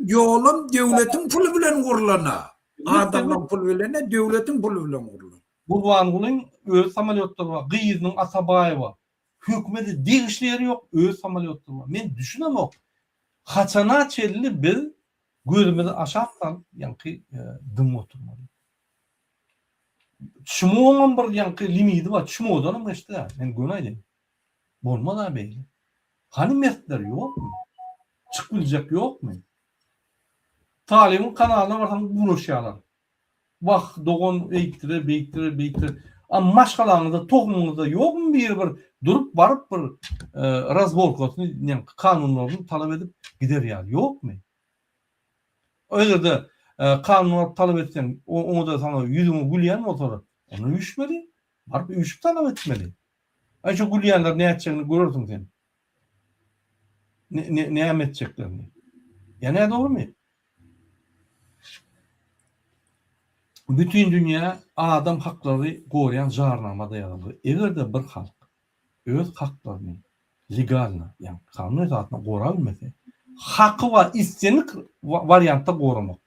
Yolum devletin pulu bilen gurulana. Adamın pulu bilen, devletin pulu bilen gurulana. Burwalyň öz samolyotları var, Gyýyzynyň Asabaýy var. Hökümeti degişleri ýok, öz samolyotları var. Men düşünemok. Haçana çelli biz gözümüzi aşaktan ýa-ki dym oturmaly. Şumoň bir ýa-ki limiti var, şumodan geçdi. Men gönaýdym. Bolmada beýle. Hani mertler ýokmy? Çıkmayacak yok mu? Talim'in kanalına varsan buluşuyorlar. Bak doğun bektire. Ama maşkalarınızda, tohumunuzda yok mu bir durup varıp bir razvolkasını, yani kanunlarını talep edip gider yani. Yok mu? Öyle de kanunları talep etsen, onu da sana yüzümü gülyen motoru, onu üşmeli. Varıp üşüp talep etmeli. Şu gülyenler ne edeceğini görürsün sen. Ne edeceklerini. Yani doğru mu? Bütün dünya adam hakları goýan jarnamada ýazyldy. Egerde bir halk öz haklaryny legalna, yani kanun zatına gora bilmese, hakkı var istenik variantda goramak.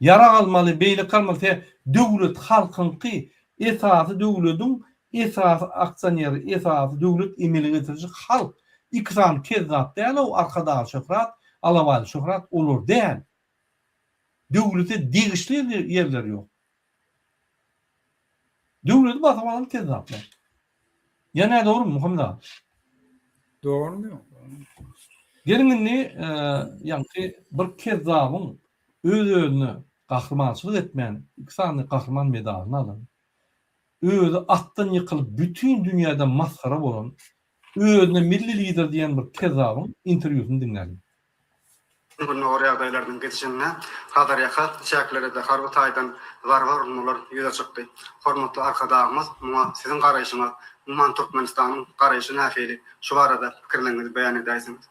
Yara almaly, beýle kalmaly, döwlet halkynky esasy döwletiň esasy aksioneri, esasy döwlet emeli getirýän halk. İkram kezzap değil o arkada şöhret, alaval şöhret olur değil. Devlete degişli yerler yok. Devleti basamadan kezzaplar. Ya ne doğru mu Muhammed abi? Doğru mu? Gelin yani bir kezzabın öz-özüne kahramançılık etmeyen ikisini kahraman medalını alın. Özü attan yıkılıp bütün dünyada maskara bolan özüne milli lider diýen bir kezzabın interwýusyny dinledim. Bugün oraya adaylardan geçişinde kadar yakat çeklere de harbi taydan var onlar yüze çıktı. Hormatly arkadaşımız, sizin garaýyşyňyz, Umman Türkmenistan'ın garaýyşy näfeli. Şu arada pikirlerinizi beýan edäýsiňiz.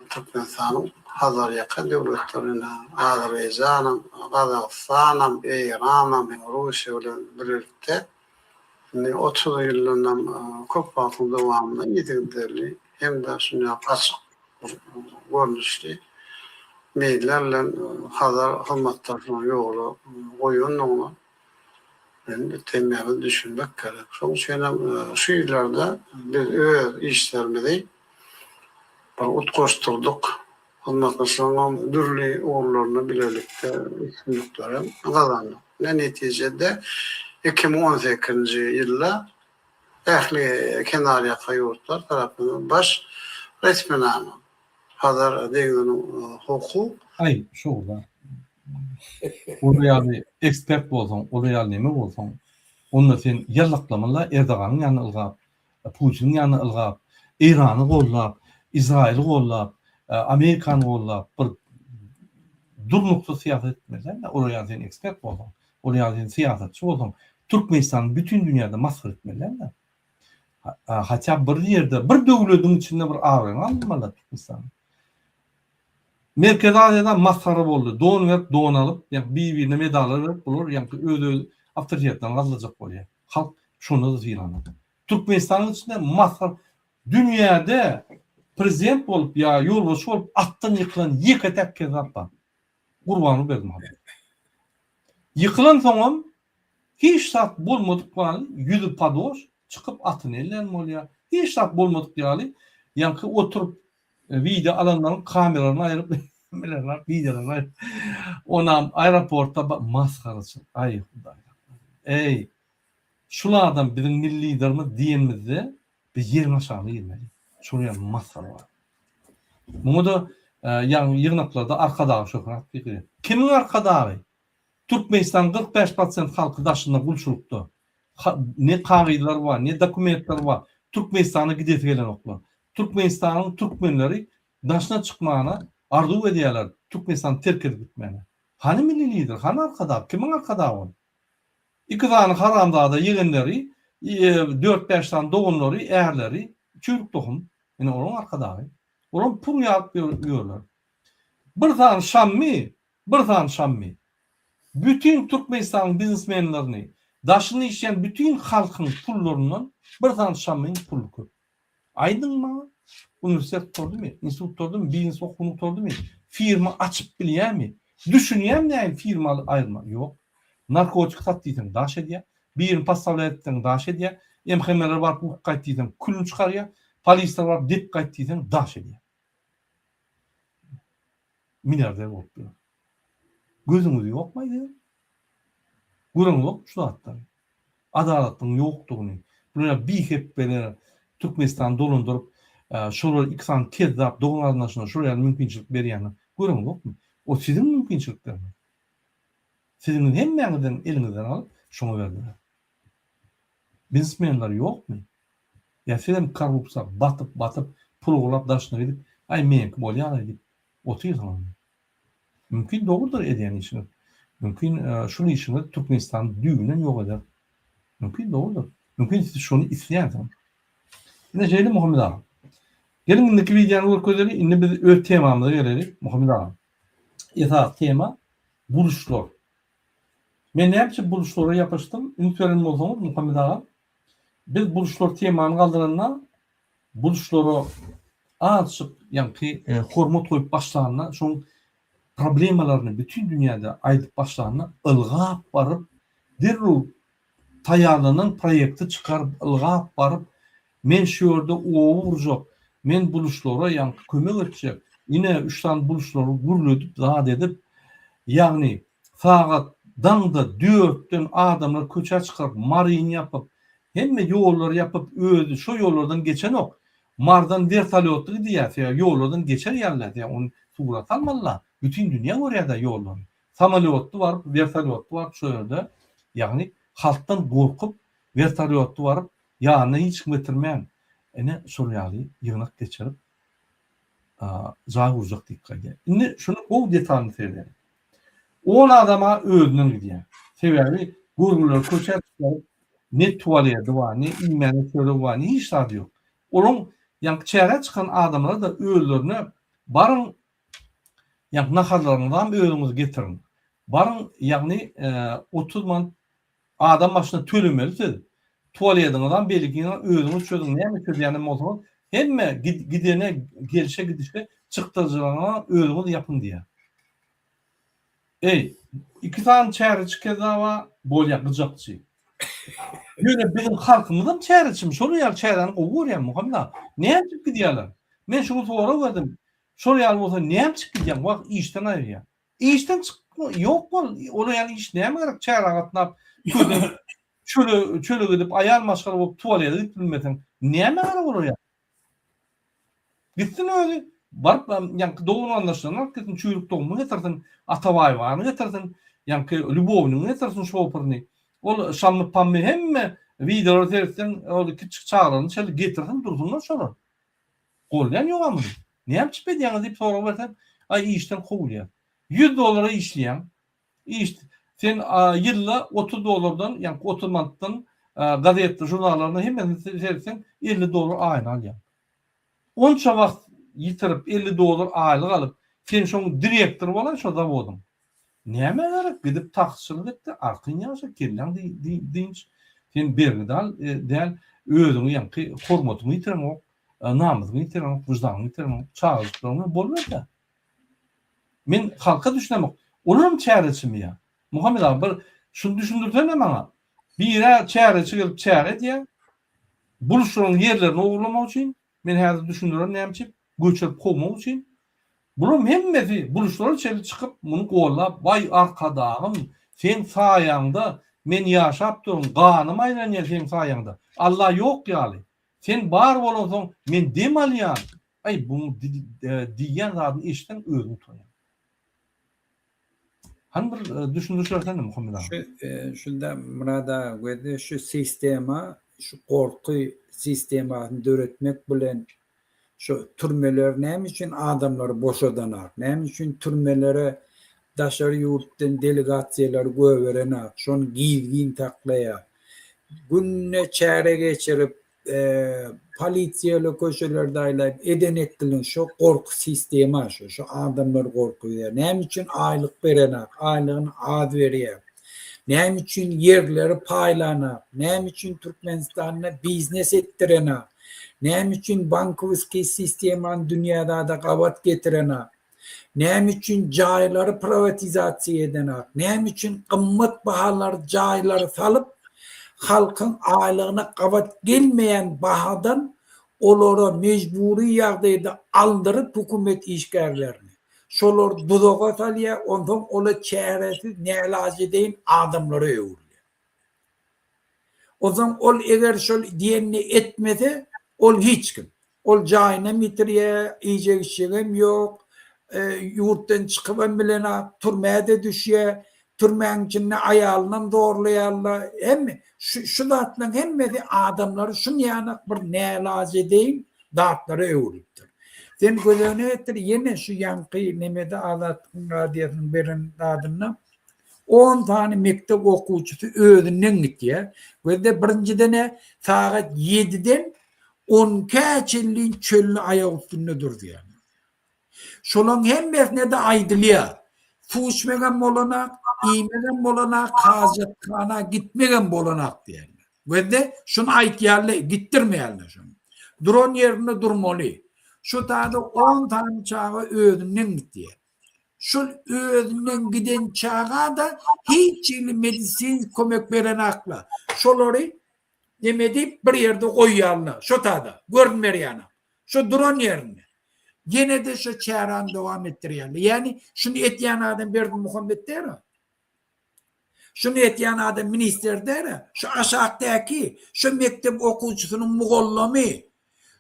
Türkmenistan'ın hazar yakat devletlerine, Azerbaycan'ın, Kazakistan'ın, İran'ın, Rusya bilen birlikde 30 ýyldan köp wagtyň dowamında ýetirdiler. Hem de şunu açyk görnüşdi. Meýillerle hazar hizmetlerine ýogly goýunyňy ben temeli düşünmek gerek. Şoň üçin şu ýyllarda biz öz işlerimizi utgoşdurdyk. Hizmetleriniň dürli oglaryny bilelikde üstünlükleri gazandyk. Netijede 2018-nji ýylda ähli kenarýa ýurtlar tarapyndan baş resminama hazar degdiň hukuk. Ay şu da. Orada yani ekspert bolsaň, orada yani neme bolsaň, onda sen ýallaklamalar Erdoganyň ýanyna ylgap, Putiniň ýanyna ylgap, Irany gollap, Israili gollap, Amerikany gollap bir durnukda siýasat etmesen, orada sen ekspert bolsaň, orada sen siýasatçy bolsaň, Türkmenistan bütün dünyada maskar etmeliler. Hatta bir yerde, bir döwletiň içinde bir awran almaly Türkmenistan. Merkez Asya'da maskara boldy. Don alıp, yani bir-birine medallar verip bolur, yani öz awtoritetden gazlajak bolýar. Halk şonu da ýylanady. Türkmenistanyň içinde maskar dünyada prezident bolup ya ýolbaşy bolup atdan ýykylan ýeketek kezzap bar. Gurbany berdim. Ýykylan soňam hiç sat bolmadyk ýaly ýüzü padoş çıkıp atyny ellenme bolýar. Hiç sat bolmadyk ýaly ýa-ki oturup video alanlaryň kameralarını aýryp videolarını aýryp onam aeroportda maskaraçy. Ay Hudaý. Ey şulardan biziň milli liderimiz diýenmizde biz ýerine aşağı gelmeli. Şuraya maskara var. Muňa da ýa-ni ýygnaklarda arkadagy şöhret pikir. Kimiň arkadagy? Türkmenistan 45% halkı daşında gulçulukda. Ne kagydylar var, ne dokumentler var. Türkmenistan'a gidip gelen oklar. Türkmenistan'ın Türkmenleri daşına çıkmağına arzu edýärler. Türkmenistan terk edip gitmeni. Hani milli lider, hani arkadagy, kimin arkadagy? iki tane haramdağda yegenleri, 4-5 tane doğumları, eğerleri, çürük tohum. Yani onun arkadağı. Onun pul yapıp yiyorlar. Bir tane Şammi. Bütün Türkmenistan biznesmenlerini, daşını işleyen bütün halkın pullarından bir tane Şammi'nin pulu köp. Aydın mı? Üniversite tordu mu? İnstitut tordu mu? Business okulu tordu mu? Firma açıp biliyor mi? Düşünüyor mu yani firma ayrılma? Yok. Narkotik sat diysen daş ediyor. Birini pastavlayetsen daş ediyor. Emhemeler var bu kayıt diysen külünü çıkarıyor. Polisler var dip kayıt diysen daş ediyor. Milyarder oluyor. Gözümüz yok muydu? Görün yok şu hatta. Adaletin yoktuğunu. Böyle bir hep böyle Türkmenistan dolandurup şuraya iksan kezzap doğularına şuraya mümkünçilik berýärni. Görün yok mu? O sizin mümkünçilikleriniz. Sizin hemmäňizden elinizden alıp şoňa berdiler. Biznesmenler yok mu? Ya sizin korrupsiýa batıp pul ulap daşyna gidip ay menki bolýar edip oturýarlar. Mümkün doğrudur edýän işiniz. Mümkün şunu işiniz Türkmenistan düýünden ýok eder. Mümkün doğrudur. Mümkün siz şunu isleýärsiniz. Yine Jeyli Muhammed Ağa. Gelin indiki videonun görkezleri indi biz öz temamıza gelelik Muhammed Ağa. Esas tema buluşlar. Men näçe buluşlara yapıştım? Ünitörüm bolsaňyz Muhammed Ağa. Biz buluşlar temanyny galdyranda buluşlara açyp ýa-ni hormat goýup başlaryna şoň problemalaryny bütün dünýäde aýdyp başlaryna ılgap barıp derru taýarlanan proýekti çykaryp ılgap barıp men şu ýerde owurjak, men buluşlara ýa-ni kömek etjek. Ine 3 tane buluşlary gurulýup zat edip ýagny sagat dаңda 4'ten adamlar köçe çıkarıp marin yapıp hemme ýollar yapıp özü şu ýollardan geçen ok. Mardan vertolyotly diýär, ýollardan geçer ýerler diýär. Onu surat almalar. Bütün dünýä görýär ýollar. Samolyotly var, vertolyotly var şu ýerde. Ýagny halktan gorkup vertolyotly var, ýanyna hiç kim getirmän. Ene şolýaly ýygnak geçirip jaý urjak diýip. Indi şunu o detalyny söýleýär. 10 adama özünden gidiyor. Sebebi gurgular köçe çıkarıp ne tuvaleti var, ne imeni söyle var, ne hiç tadı yok. Onun yani çeyre çıkan adamlara da özlerini barın yani naharlarından özünüzü getirin. Barın yani 30 man adam başına tölümeli tuvaletinden belki özünüz çözün. Ne mi çözün yani o hem gidene gelişe gidişe çıktırıcılarına özünüz yapın diye. İki tane çayırçı kezava bolya gıcakçı. Yine bizim halkımızdan çayırçım. Şuraya çayırdan kovur ya Muhammed Ağa. Ne yapıp gidiyorlar? Ben şunu sonra verdim. Şuraya olsa ne yapıp gidiyorlar? Bak işten ayrı. İşten çıkma. Yok mu? Onu yani iş ne yapacak? Çayır ağatına çölü gidip ayar maşkalı olup tuvalete gidip bilmeden. Ne yapacak oraya? Gitsin öyle. Barıp yani doğru anlaşılan kesin çürük doğumu getirsin, Atavayvanı getirsin, yani Lubovnu getirsin şoparını. O şanlı pamme hemme videoları tersin, o küçük çağlarını şöyle getirsin dursunlar sonra. Olyan yok ama. Ne yapıp ediyorsunuz deyip sonra versem, ay işten kovuluyor. $100 işleyen, işte sen yılla $30'dan yani 30 manattan gazete jurnallarına hemen tersin $50 ayna alıyor. Onça vakt yitirip $50 aylık alıp sen şoň direktor bolan şo zawodum. Näme gerek gidip taksçylyk etdi, arkyn ýaşa kelläň diýinç. Sen bergidal däl özüňi ýa-ni hormatyny ýitireň, namazyny ýitireň, wyjdanyny ýitireň, çağırýaklaryny bolmada. Men halka düşünemek. Onuň çäreçimi ýa. Muhammed Ağa bir şunu düşündirýärmi maňa? Bire çäreçi gelip çäre diýär. Buluşlaryň ýerlerini ogurlamak üçin men häzir düşündirýär näme göçüp koymak için bunun hemmesi buluşları içeri çıkıp bunu kollap vay arkadağım sen sayanda men yaşap durun kanım aylanıyor sen sayanda Allah yok yani sen bar bolonsoň men demalyan ay bunu diýen zatyn işten özüm toyan. Han bir düşündürsen Muhammed Ağa. Şunda Murada göde şu sistema şu korku sistemasyny döretmek bilen şu türmeler näme üçin adamlar boşadanar? Näme üçin türmelere daşary ýurtdan delegatsiýalar göwerene, şonu giygin taklaya, günne çäre geçirip polisiýaly köşelerde aýlap eden etdilen şu gorku sistema şu adamlar gorkuýar. Näme üçin aýlyk berenak, aýlygyny az berýär. Näme üçin yerleri paýlanak, näme üçin Türkmenistanda biznes etdirenak, näme üçin bankowiski sistemany dünýäde da gawat getirenak, näme üçin jaýlary privatizasiýa edenak, näme üçin gymmat bahalar jaýlary salyp halkın aylığına kavat gelmeyen bahadan olara mecburi ýagdaýda aldırıp hükümet işgärlerini. Şolar dudaga salýar, ondan ola çäresiz nälaje deyin adamlara öwürler. O zaman ol eger şol diýenini etmese ol hiç kim. Ol jaýyna mitirýär, iýjek şegem ýok, ýurtdan çykyp bilen türmäde düşýär. Türmäň içinde aýalyny dorlaýarlar. Hem şu zatlaryň hemmesi adamlary şu ýanak bir nälaje deýin zatlara öwüripdir. Sen gözüne etdir ýene şu ýanky nemede Azatlyk radiosynyň beren dadyna 10 tane mektep okuwçysy özünden gitýär. Gözde birinciden saat 7'den 10 käçilliň çölüne aýak üstünde durýar. Şolaryň hemmesine de aýdylýar. Fuşmegen bolanak, iýmegen bolanak, hajatkana gitmegen bolanak diýerler. Gözde şunu aýtýarlar, gittirmeýärler şunu. Duran ýerinde durmaly. Şu taýda 10 tane çağa özünden gitýär. Şu özünden giden çağa da hiç medisin kömek beren akla. Şolary demedi bir ýerde goýýarlar. Şu taýda görünmerýär. Şu duran ýerinde. Gene de şu çäran dowam etdirýärler. Yani şunu etýän adam Berdi Muhammed der. Şunu etýän adam minister der. Şu aşağıdaky şu mektep okuwçysynyň mugallamy,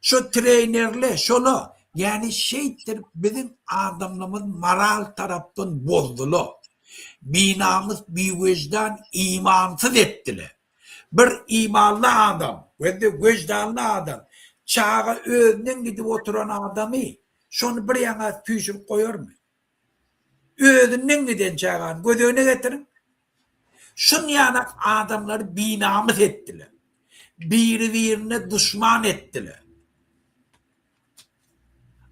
şu trenerler, şola. Yani şeydir bizim adamlarımız moral taraftan bozdular. Binamız bir vicdan imansız ettiler. Bir imanlı adam ve de vicdanlı adam çağa özünden gidip oturan adamı şonu bir yana tüyüşüp koyar mı? Özünden giden çağın gözüne getirin. Şun yanak adamları binamız ettiler. Birbirine düşman ettiler.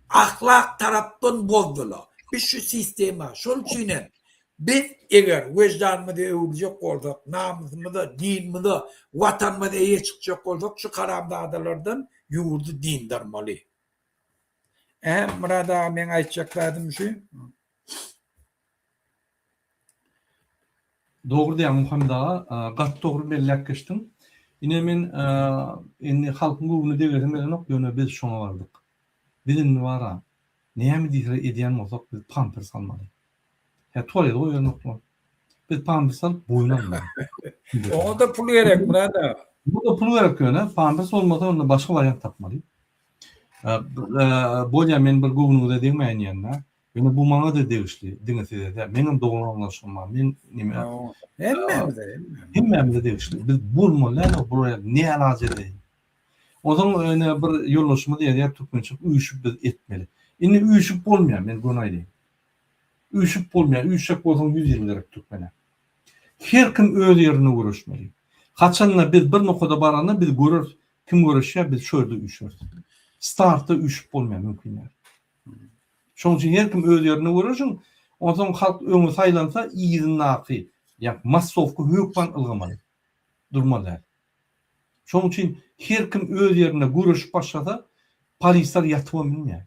Ahlak taraftan bozdular. Biz şu sisteme, şol için biz eğer vicdanımızda öwülecek olsak, namusumuzda, dinimizde, vatanımızda iyi çıkacak olsak, şu karamda adalardan yurdu dindarmalı. Murat ağa men aýtjaklarym şu. Doğru diýen Muhammed ağa, gat dogry belläp geçdiň. Ine men endi halkyň göwüne degedem bilenok ýöne biz şoňa bardyk. Bilen wara. Näme diýär edýän bolsak biz pampers almaly. Ya tuvalet oýanok. Biz pampers alyp boýuna almaly. O da pul gerek Murat ağa. Bu da pul gerek ýöne. Pampers olmadan onda başga variant tapmaly. Bolýa men bir göwüňde deňmeýän ýa-da. Ýöne bu maňa da degişli. Diňe de menin dogry anlaşylma. Men nime? Hemmemde degişli. Biz bolmaly, buraya ne ýalaje diýip. Odan öňe bir ýollaşma diýär, türkmençe üýüşüp biz etmeli. Indi üýüşüp bolmaýar, men bunu aýdym. Üýüşüp bolmaýar, üýüşek bolsaň 120 derek türkmene. Her kim öz ýerine görüşmeli. Haçanla biz bir noktada baranda biz görür, kim görüşýär, biz şöyle üýüşür. Startda üýüşüp bolmaýar mümkin. Şoň üçin her kim öz ýerine görüşün, odan halk öňe saýlansa iýidin naky, ýa massowky hökman ylgamaly. Durmaly. Şoň üçin her kim öz ýerine görüşüp başlasa, polisler ýatyp bilmeýär.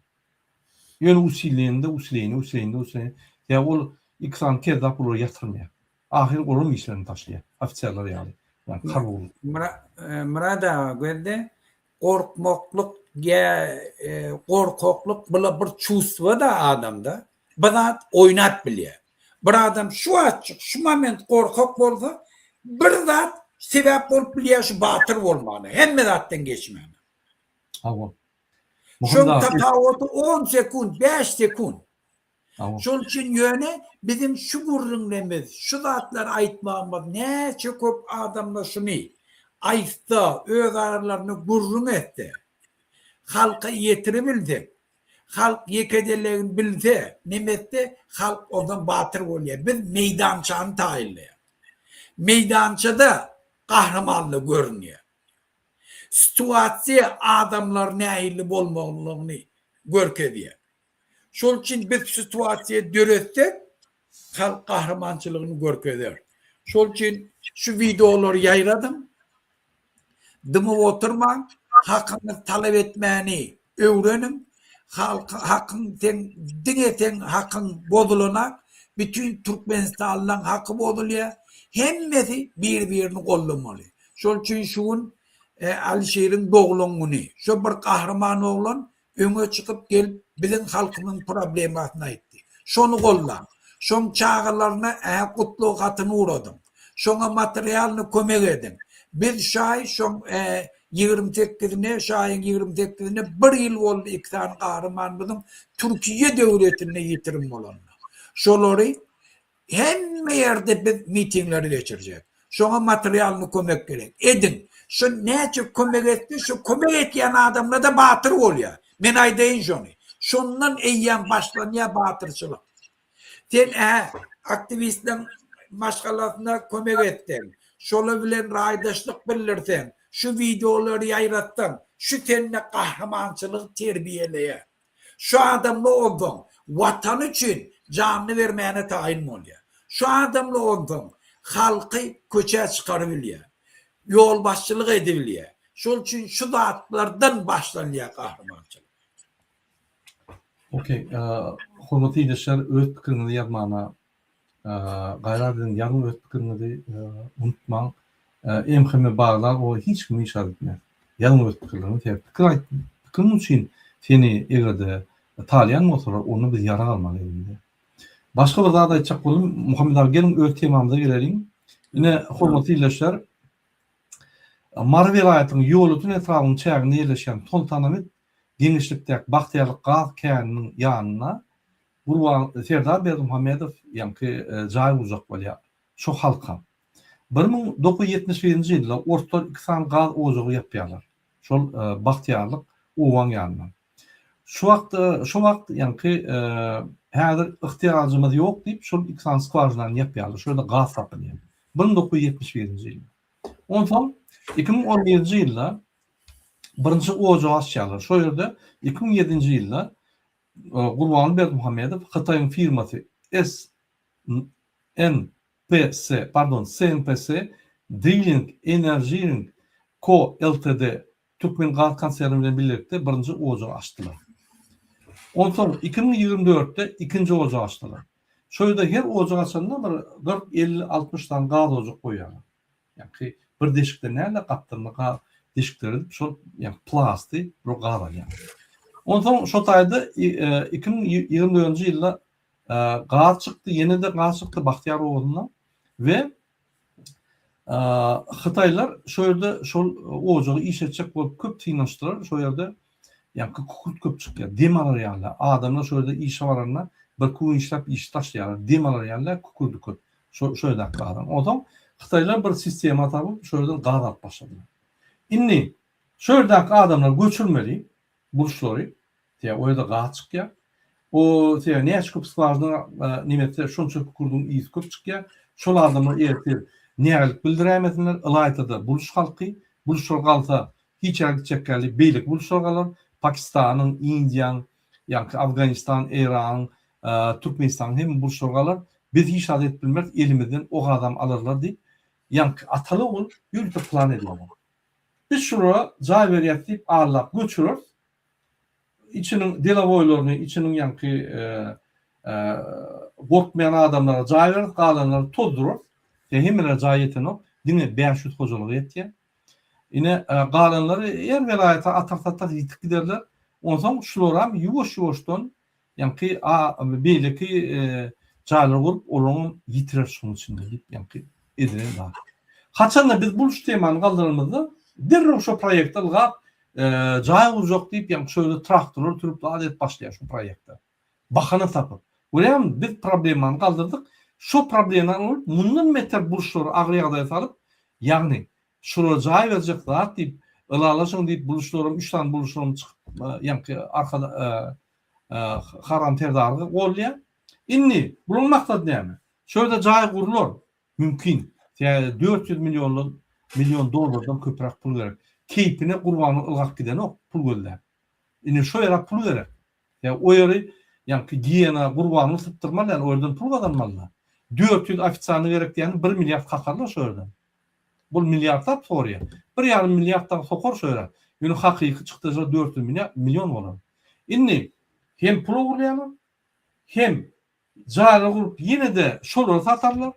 Ýöne usilende. Ya ol iksan kezap olur yatırmaya. Ahir olur mu işlerini taşlaya? Afisyerler yani. Yani karol. Murat ağa gözde korkmakluk korkokluk bula bir çustva da adamda. Bana oynat bilýär. Bir adam şu açık, şu moment korkak bolsa bir zat sebep bolup bilýär şu batır bolmagy. Hemme zatdan geçmeli. Awam. Şun tapawuty 10 sekund, 5 sekund. Şol için ýöne bizim şu gurrunlemiz, şu zatlar aýtmamız, näçe köp adamlar şunu aýtdy, öz aralaryny gurrun etdi. Halka ýetiribildi. halk yekedelerini bilse, nimette halk ondan batır oluyor. Biz meydançanı tayinliyor. Meydançada kahramanlı görünüyor. Situasiya adamlar nähili bolmagyny görkezýär. Şol için biz situasiya döretsek halk kahramançylygyny görkezýär. Şol için şu videoları yayradım. Dımy oturmaň, hakyny talep etmäni öwrenin. Halk hakkın diňe hakkın bozulana bütün Türkmenistanlyň hakkı bozulýar. Hemmesi bir-birini gollamaly. Şol için şuň Alişer'in doğulunguny. Şu bir kahraman oğlan öňe çıkıp gelip bizim halkymyň problematini aýtdy. Şonu gollan. Şoň çağılaryna kutlu gatyny uğradım. Şoňa materialny kömek edin. Biz şaý şoň 28'ine, şaýyň 28'ine bir ýyl boldy iki tane kahramanymyzyň Türkiýe döwletine ýetirim bolanlar. Şolary hemme ýerde biz mitingleri geçirjek. Şoňa materialny kömek gerek. Edin. Şu näçe kömek etdi, şu kömek etýän adamlar da batır bolýar. Men aýdaýyn şonu. Şondan eýýän başlanýar batyrçylyk. Sen aktivistlerin maşgalatyna kömek etdin. Şola bilen raýdaşlyk bildirsen, şu videolary ýaýratdyň, şu tenne kahramançylyk terbiýeleýär. Şu adamla oldun, watan üçin janyny bermäne taýin bolýar. Şu adamla oldun, halky köçe çykaryp bilýär. Yol başçılık edilýär. Şol üçin şu zatlardan başlanýar kahramançylyk. Okey. Hormatly ýerleşler öz pikirinizi ýazmana gaýradan ýagny öz pikirinizi unutmaň. Emhemme baglar o hiç kimi işaret etmez. Ýagny öz pikirlerini täze pikirin üçin seni egerde talyan motorar onu biz ýara almaly indi. Başga bir zat aýtjak bolum, Muhammed abi gelin öz temamyza gelelim. Ine hormatly ýerleşler Mar vilayatynyň ýolutyň etrabyny çägine ýerleşen Toltanamyt Geňişlikdäki Bahtiýarlyk gaz käniniň ýanyna Gurban Serdar Berdimuhammedow ýa-ni jaý uzak bolýar. Şo halka 1971-nji ýylda ortalar 2 san gaz ojagy ýapýarlar. Şol Bahtiýarlyk owan ýanyna. Şu wagt ýa-ni häzir ihtiýajymyz ýok diýip şol 2 san skwarjynany ýapýarlar. Şurada gaz tapylýar. 1971-nji ýylda. Ondan 2017-nji ýylda birinji ojagy açýarlar. Şo ýerde 2007-nji ýylda Gurban Berdimuhammedow Hytaýyň firmasy CNPC Drilling Engineering Co. Ltd. Türkmen gaz konserni bilen birlikde birinji ojagy açdylar. Ondan 2024-de ikinji ojagy açdylar. Şo ýerde her ojagy açanda bir 40-50-60 tan gaz ojagy goýarlar. Ýani bir deşikde näle gapdyrma deşikleri şol ýani plastik bir gaz alýar. Ondan şo taýda 2024-nji ýylda gaz çykdy, ýene-de gaz çykdy Bahtiýar owundan we Hytaýlar şo ýerde şol ojagy işletjek bolup köp tynaşdylar. Şo ýerde ýani kukurt köp çykýar, demalar ýaly. Adamlar şo ýerde işe baranlar bir kuň işlep iş taşýar, demalar ýaly kukurdy köp. Şo ýerde adam. Ondan Hytaýlar bir sistema tapyp şo ýerden gaz alyp başladylar. Indi şo ýerdäki adamlar göçürmeli buluşlary. Diye o ýerde gaz çykýar. O näçe köp skwarjyna nimetse şonça kukurdun iýsi köp çykýar. Şol adamlar ertir nägelik bildirämesinler, ılaýtda buluş halky, buluşlar galsa hiç ýerde çekkäli beýlik buluşlar galar. Pakistanyň, Indiýanyň, ýa-ni Afganistan, Iran, Türkmenistan hem buluşlar galar. Biz hiç adet bilmek elimizden o adam alırlar diýip ýa-ni ataly ol ýürüp plan edýär. Biz şuraya jaý berýär diýip allap göçürür. İçinin delavoylaryny, içinin ýa-ni gorkmayan adamlara jaý berip galanlary tozdurar. Hemmeler jaý ýetenok, diňe 500 hojalyk etýär. Ine galanlary ýer welaýata atak ýitip giderler. Ondan şular hem ýuwaş-ýuwaşdan ýa-ni beýleki jaýlar bolup olanyň ýitirer şunun içinde diýip ýa-ni edilen bar. Haçanda biz buluş temany galdyrmazda derrew şo proýekde ilgap jaý uzak diýip ýa-ni şöyle traktorlar türüp adet başlaýar şu proýekde. Bahana tapyp. Bolýan biz problemany galdyrdyk. Şu problemany mundan meter buluşlary agryýagda salyp, ýagny şurada jaý berjek diýip ılalaşyň diýip buluşlarym 3 tane buluşlarym çykyp ýa-ni arkada haram terdarı olya. Inni bunun maksat näme? Şöyle jaý gurulur. Mümkin. Yani 400 milyon dolardan köprak pul gerek. Keypine gurbany ılgak giden ok pul göller. Inni şo ýere pul gerek. Ya o ýeri yani giyana gurbanyny syptyrmaly, yani oradan pul kazanmaly. 400 ofisianty gerek diýeni 1 milyard kakarlar şo ýerden. Bu milyardlar soruyor. 1,5 milyarddan sokor şöyle. Ýöne hakyky çykdysa 400 milyon bolar. Inni hem pul gurulýarlar, hem jaýly gurup ýene de şolary satarlar.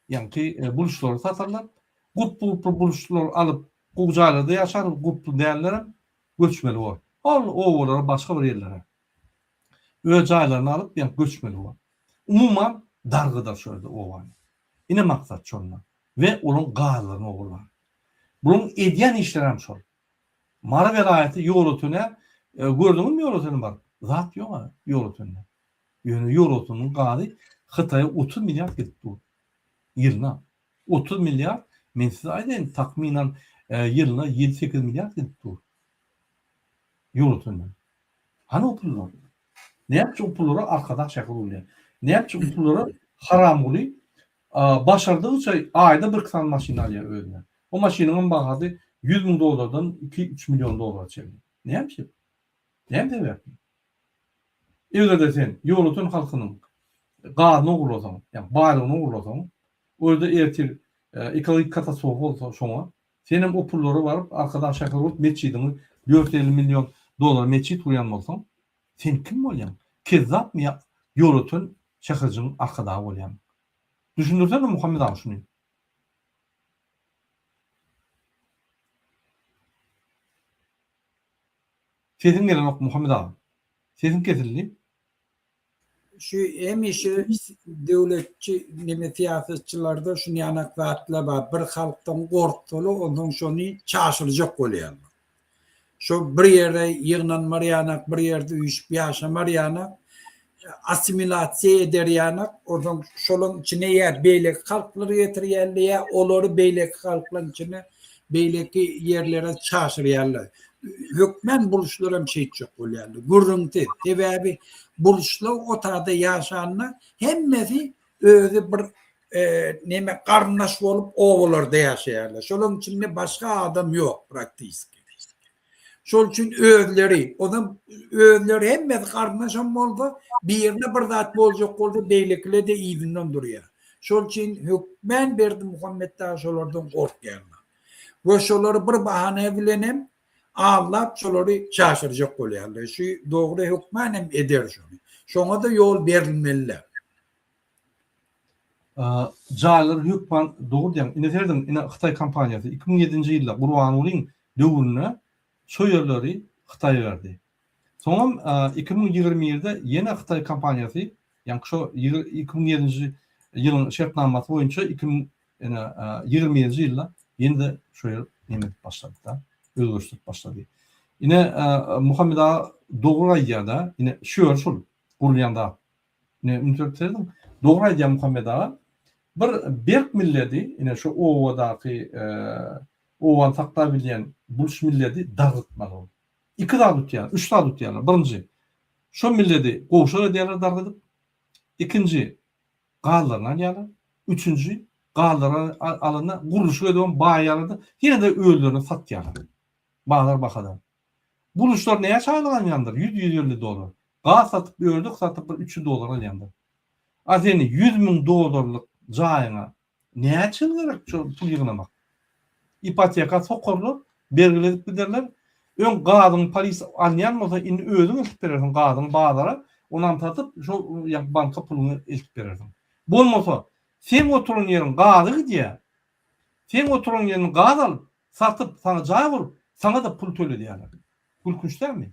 Yani buluşları satarlar. Gup buluşlar alıp bu jaýlarda ýaşar, gup değerlere göçmeli var. O başka bir yerlere. Öyle jaýlaryny alıp yani göçmeli var. Umuman dargyda şöyle o var. Ine maksat şonda. Ve onun gaýlaryny ogurlar. Bunun edýän işler hem şol. Mara welaýaty ýolutuna gördüňmi ýolutuna bar. Zat ýok ýolutuna. Ýöne ýolutunyň gady Hytaýa 30 milyard gidip dur. Yılına 30 milyar, men size aýdyn takminan yılına 7-8 milyar gidip dur. Ýolutuna. Hany o pullar? Näçe o pullara arkadaş şakal bolýar? Näçe o pullara haram boly? Başardygyça aýda bir ksan maşina alýar özüne. O maşinanyň bahasy 100 000 dolardan 2-3 milyon dolara çevrildi. Näçe? Näme berdi? Öyle sen ýolutun halkynyň gadyny ogurlasaň, yani baýlygyny ogurlasaň, orada ertir ekologik katastrofa olsa şoňa senem o pullara baryp arkadan şakal bolup meçidini 450 milyon dolar meçid kurýan bolsaň, sen kim bolýan? Kezzap mı ýolutun şahyjyň arkada bolýan? Düşündürsene Muhammed ağa şunu. Sesin gelen ok Muhammed ağa. Sesin kesildi. Şu emişi devletçi neme siyasetçilerde şu yanaklatla var. Bir halktan korktuğu ondan şonu çaşılacak oluyor. Şu bir yerde yığınan mariyanak, bir yerde uyuşup yaşamar yanak, asimilasyon eder yanak, ondan şolun içine yer beylek halkları getir ya oları beylek halkların içine beyleki yerlere çaşır yerler. Hükmen buluşlar hem şey çok oluyor. Gurrunti, tebebi buluşlar o tarafta yaşayanlar hemmesi öyle bir neme karnaş olup oğullarda yaşayarlar. Şolun içinde başka adam yok praktik. Şol için öğütleri, onun öğütleri hemmesi karnaşan oldu, bir yerine bir zat bolacak oldu, beylekle de iyidinden duruyor. Şol için hükmen verdi Muhammed Taha şolardan korkuyorlar. Ve şoları bir bahane bilenem, Allah şoları şaşıracak oluyorlar. Şu doğru hükmenem eder şunu. Şuna da yol verilmeliler. Jaýlar hükmen doğru diýen. Ine derdim, ine Hytaý kampaniýasy 2007-nji ýylda Gurbanulyň döwrüne şo ýerleri Hytaý berdi. Soňam 2021-de ýene Hytaý kampaniýasy, ýani şo 2007-nji ýylyň şertnamasy boýunça 2020-nji ýylda ýene şo ýer ýene başlady da. Özgürlük başladı. Yine Muhammed ağa doğru aýdýarda, yine şöyle şol gurulýanda. Yine mütertlerdim. Doğru aýdýar Muhammed ağa. Bir berk milleti, yine şu owadaky owan takda bilýän buluş milleti dargytmaly. 2 da tutýar, 3 da tutýarlar. Birinji, şo milleti gowşar edýärler dargydyp. Ikinji, gallaryny alýarlar. Üçüncü, gallaryny alyna guruluşy eden baýardy. Ýene de öýlerini satýarlar. Bağlar bakadan. Buluşlar neye çağırılan yandır? 100-150 dolar. Gaz satıp ördük, satıp 300 dolara yandır. Azeni 100 000 dolarlık cayına neye çılgırak pul yığınamak? İpoteka sokorlu, belgiledip giderler. Ön gazın polis anlayan olsa inni özün eltip verirsin gazın bağlara. Ondan tatıp şu banka pulunu eltip verirsin. Bu olmasa sen oturun yerin gazı gidiyor. Sen oturun yerin gaz alıp satıp sana cay vurup sana da pul töle diyorlar. Kulkunç değil mi?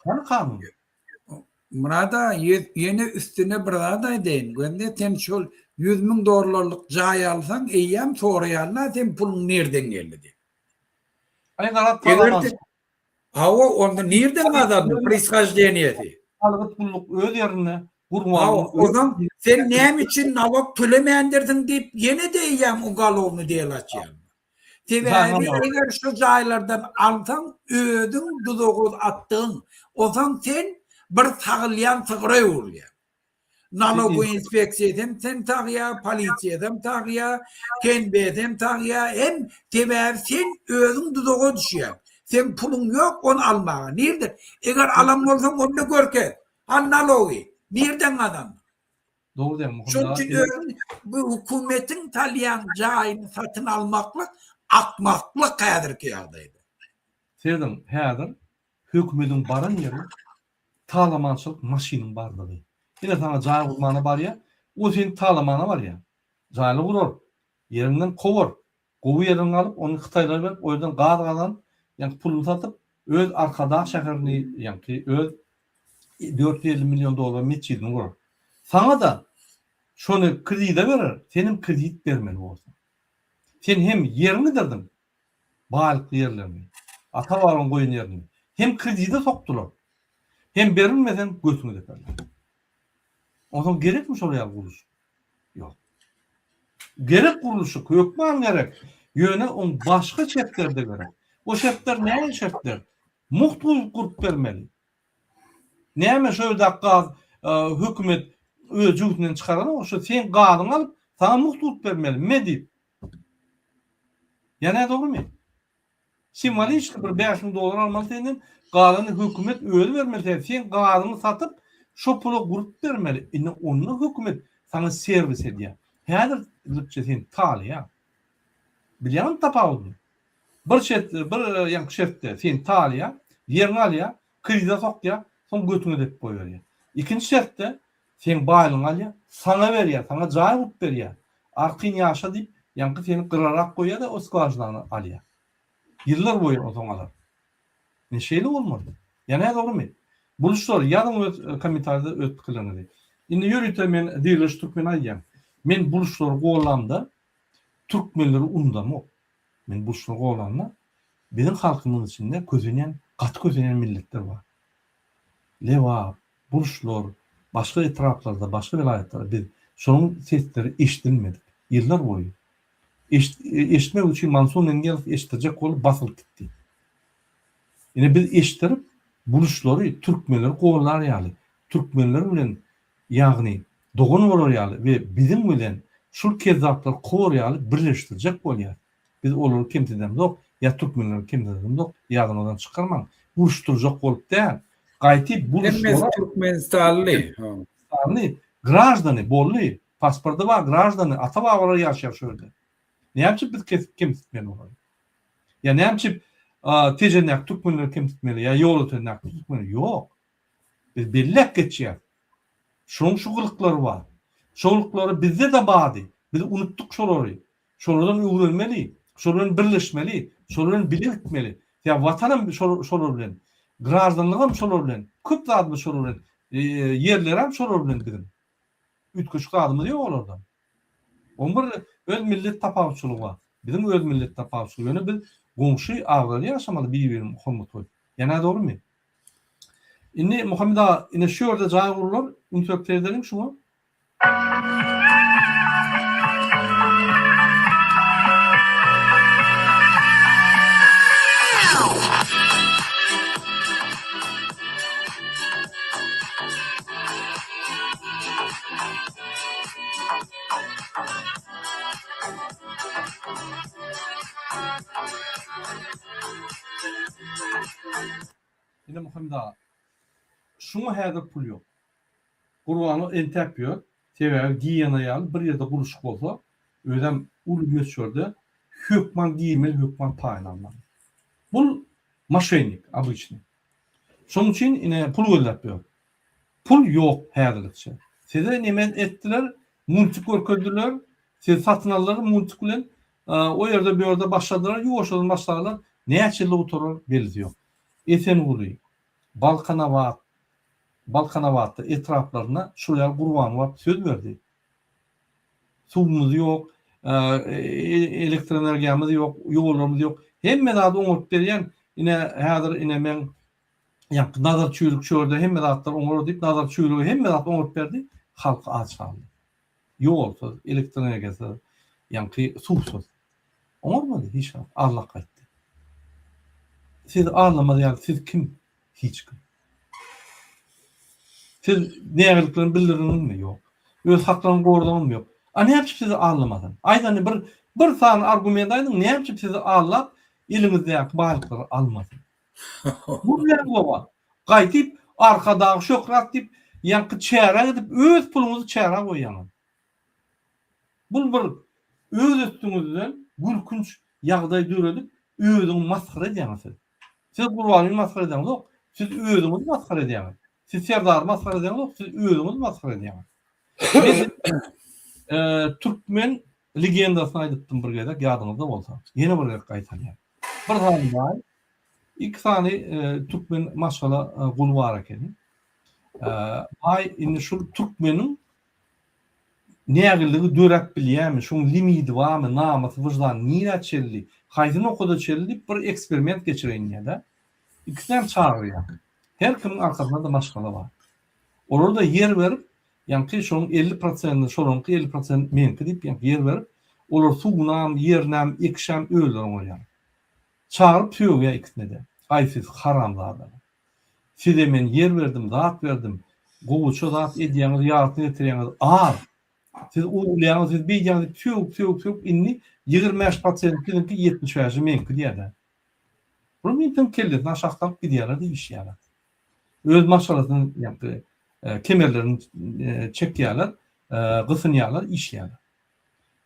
Yani kanun. Burada yeni üstüne burada deyin. Gönde sen şol 100 000 dolarlık cay alsan eyyem sorayarlar sen pulun nereden geldi? Ay garat kalamaz. Hava onda nereden kazandı? Priskajdeniyeti. Alıgıt pulluk öz yerine vurma. O zaman sen neyim için nalok tölemeyendirdin deyip yine de eyyem o galonu diye açıyam. Tebebi eğer şu caylardan alsan ödün duduğu attın. O zaman sen bir tağlayan tıgıray oluyor. Nalogu inspeksiyedem sen tağya, polisiyedem tağya, kenbedem tağya, hem tebäb sen özüň dudaga düşýär. Sen pulun yok, onu almağa. Nerede? Eğer alan bolsaň onu görke. Ha nalogu. Nereden adam? Doğru diýen Şol için bu hükümetin talyan jaýyny satın almaklık, akmaklık häzirki ýagdaýda. Serdim häzir hökümetin baran yeri talamançylyk maşynyň bardygy. Ine sana jaý gurmana bar ya, o sen talamana var ya. Jaýly gurar. Yerinden kowar. Gowy ýerinden alyp onu Hytaýlara berip, o ýerden gaz-gazan, ýani pulunu satyp öz arkadaş şäherni, ýani öz 450 milyon dolar meçidini gurar. Sana da şonu kredite verir, senin kredit bermeli bolsa. Sen hem yerini derdim, baýlykly yerlerini, ata baran goýun yerini, hem kredite soktular, hem berilmeden götüňe deperler. Ondan gerek mi şol kuruluş? Yok. Gerek kuruluşu, kökman gerek. Yöne on başka şertlerde gerek. O şertler näme şertler? Muhtul kurup bermeli. Näme şöyle dakika hükümet öz jügünden çıkaran oşo sen gadyň alyp sana muhtul bermeli. Medip. Ýa-da dogrymy? Simbolik bir 5.000 dolar almaly senden gadyny hükümet öýle bermeli. Sen gadyny satyp şo pulu gurup bermeli. Ine onu hükümet sana servis edýär. Häzir lütçe sen taly ya. Bilýän tapawdy. Bir şert, bir ýa şertde sen taly ya, ýerini alýa, kredite sokýa, soň götüňe dep goýýar. İkinji şertde sen baýlygyny alýa, sana berýär, sana jaý bulup berýär. Arkyn ýaşa diýip, ýa-ni seni gyrarak goýýar da o skajlany alýar. Ýyllar boýy o soňalar. Neşeli bolmady. Ýa-ni dogrymy? Buluşlar ýadyň komentarda ötkilenedi. Indi ýörüte men diýilýär türkmen aýýan. Men buluşlar goýulamda türkmenleri undamok. Men buluşlar goýulamda bizim halkymyň içinde közenýän, gaty közenýän milletler bar. Lewa, buluşlar, başga etraplarda, başga vilayetlerde biz şonuň sesleri eşdilmedik. Ýyllar boýy. Eşitmek üçin Mansur Engelov eşitirjek bolup basylyp gitdi. Ine biz eşitirip buluşlary türkmenler goýular ýaly. Türkmenler bilen ýagny dogan bolar ýaly we bizim bilen şol kezzaplar goýar ýaly birleşdirjek bolýar. Biz olary kimdeden dok, ýa türkmenler kimdeden dok ýadyňdan çykarmaň. Buluşturjak bolup däl. Gaýty buluşlar Türkmenistanly. Grajdany bolly, pasporty bar, grajdany, ata babalar ýaşaýar şöyle. Näçe biz kimsitmeli bolar? Ya näçe tejenek türkmenler kimsitmeli? Ya ýol ötenek türkmenler ýok. Biz bellek geçýär. Şoň şugullyklary bar. Şogullyklary bizde de bady. Biz unuttuk şolary. Şolardan öwrenmeli, şolardan birleşmeli, şolardan bilim etmeli. Ya watanam şolar bilen, grajdandygym şolar bilen, köp zady şolar bilen, ýerlerim şolar bilen bizim. Ütköç gadymy ýok olardan. Onlar öz millet tapawçylygy bar. Bizim öz millet tapawçylygyny biz goňşy agary ýaşamaly bir-birine hormat goýup. Ýa-ni dogrymy? Indi Muhammed ağa, ine şu ýerde jaý gurulur, ünsöklerden şunu. Ine Muhammed ağa, şunu häzir pul ýok. Gurbany entep ýok, sebäbi giýene ýaly bir ýerde buluşyk bolsa, ödem ul göçürde hökman giýmeli, hökman paýlanmaly. Bul moşennik обычный. Şoň üçin ine pul göndäp ýok. Pul ýok häzirçe. Size neme etdiler? Multik görkezdiler. Siz satyn aldylar multik bilen o ýerde bir ýerde başladylar, ýoşadan başladylar. Näçe ýyl oturar belli ýok. Esen guly, Balkanawatda etraplarına şuraya Gurban var söz verdi. Suwumuz ýok, elektr energiýamyz ýok, ýollarymyz ýok. Hemme zat oňup berýän, ine häzir ine men ýa nazar çüýlük şöwrde hemme zatlar oňup diýip nazar çüýlügi hemme zat oňup berdi, halk aç kaldy. Ýolsuz, elektr energiýasy, ýa-ni suwsuz. Oňurmady hiç Allah gaýtdy. Siz anlamadyňyz, siz kim? Hiç kim. Siz nägeliklerini bildirdiniz mi? Yok. Öz haklaryny gordunuz mu? Yok. Näçe sizi anlamadın? Aýdan bir sany argument aýdyn, näçe sizi anlap elinizdäki baýlyklary almadın? Bu bilen baba. Gaýtyp arkadagy şöhret dip ýanky çäre edip öz puluňyzy çäre goýýan. Bu bir öz üstüňizden gülkünç ýagdaý döredip özüňi maskara edýäňiz. Siz gurbanyny maskara edýäňiz yok. Siz özüňizi maskara edýäňiz. Siz Serdar maskara edýäňiz yok. Siz özüňizi maskara edýäňiz. Türkmen legendasyny aýdypdym bir gezek, ýadyňyzda bolsa. Ýene bir gezek gaýtarýar. Bir zaman var. İki tane Türkmen maşallah kul var eken. Indi şu Türkmenin nägiligi dörek bilýärmi, şoň limiti barmy, namasy, wyjdan niýe çelli, haýdyn okuda çelli bir eksperiment geçireýin ýa-da. İkisinden çağırýar. Her kimin arkasında da maşgala var. Orada yer verip, ýanky şoň 50%, şoňky 50% menki diýip yer verip, olar suwnam, ýernam, ekşam öldürýär. Çağırıp tüýüge ikisine de. Ay siz haramlar. Size men yer verdim, zat verdim. Goğuçu zat edýäňiz, ýarty getirýäňiz. Siz uýlaýaňyz, siz beýjaňyz tüýüp inni 25% kininki 75 menki diýär. Bu meňden keldi, naşakdan gidýärler diýişýärler. Öz maşalasyny ýanky kemerlerini çekýärler, gysynýarlar, işýärler.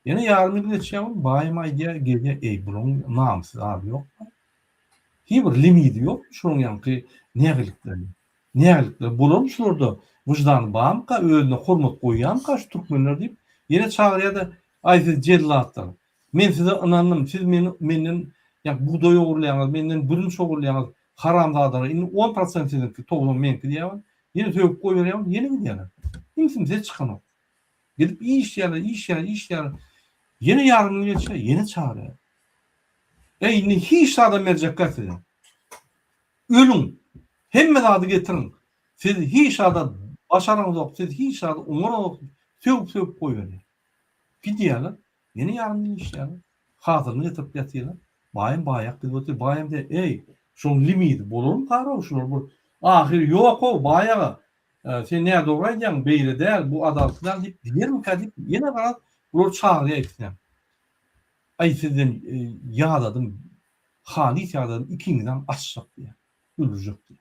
Ýene ýarmy geçýär, baýma aýdýa gelýär, bunuň namsy abi ýok. Hiçbir limiti yok. Şunun ýanky nägelikler bolan şurada wyjdany barmyka, özüne hormat goýýanka şu türkmenler diýip ýene çağırýar-da aýsy jellatlar. Men size inandym, siz menden ýa buğday ogurlaýaňyz, menden bürünç ogurlaýaňyz haramdadyr. Indi 10% sizinki, 90 menki diýär. Ýene töýüp goýberýär, ýene gidýärler. Kimse çykanok. Gidip işýär. Ýene ýarym geçýär, ýene çağırýar. Indi hiç adam mercek getirin. Ölün. Hemme adı getirin. Siz hiç adam başaranız yok. Siz hiç adam umurun yok. Söp koyuyorlar. Gidiyorlar. Yine yardım işlerler. Hazırını getirip yatıyorlar. Bayım bayak dedi. Bayım de şun limiti bolun kara şunlar bu. Ahir yok o bayağı. Sen nerede olacaksın? Beyli değil. Bu adaltıdan deyip diler mi kadip? Yine bana bunu çağırıyor ikisinden. Ay sizden yağladım, halis yağladım, ikinizden açacak diye, öldürecek diye.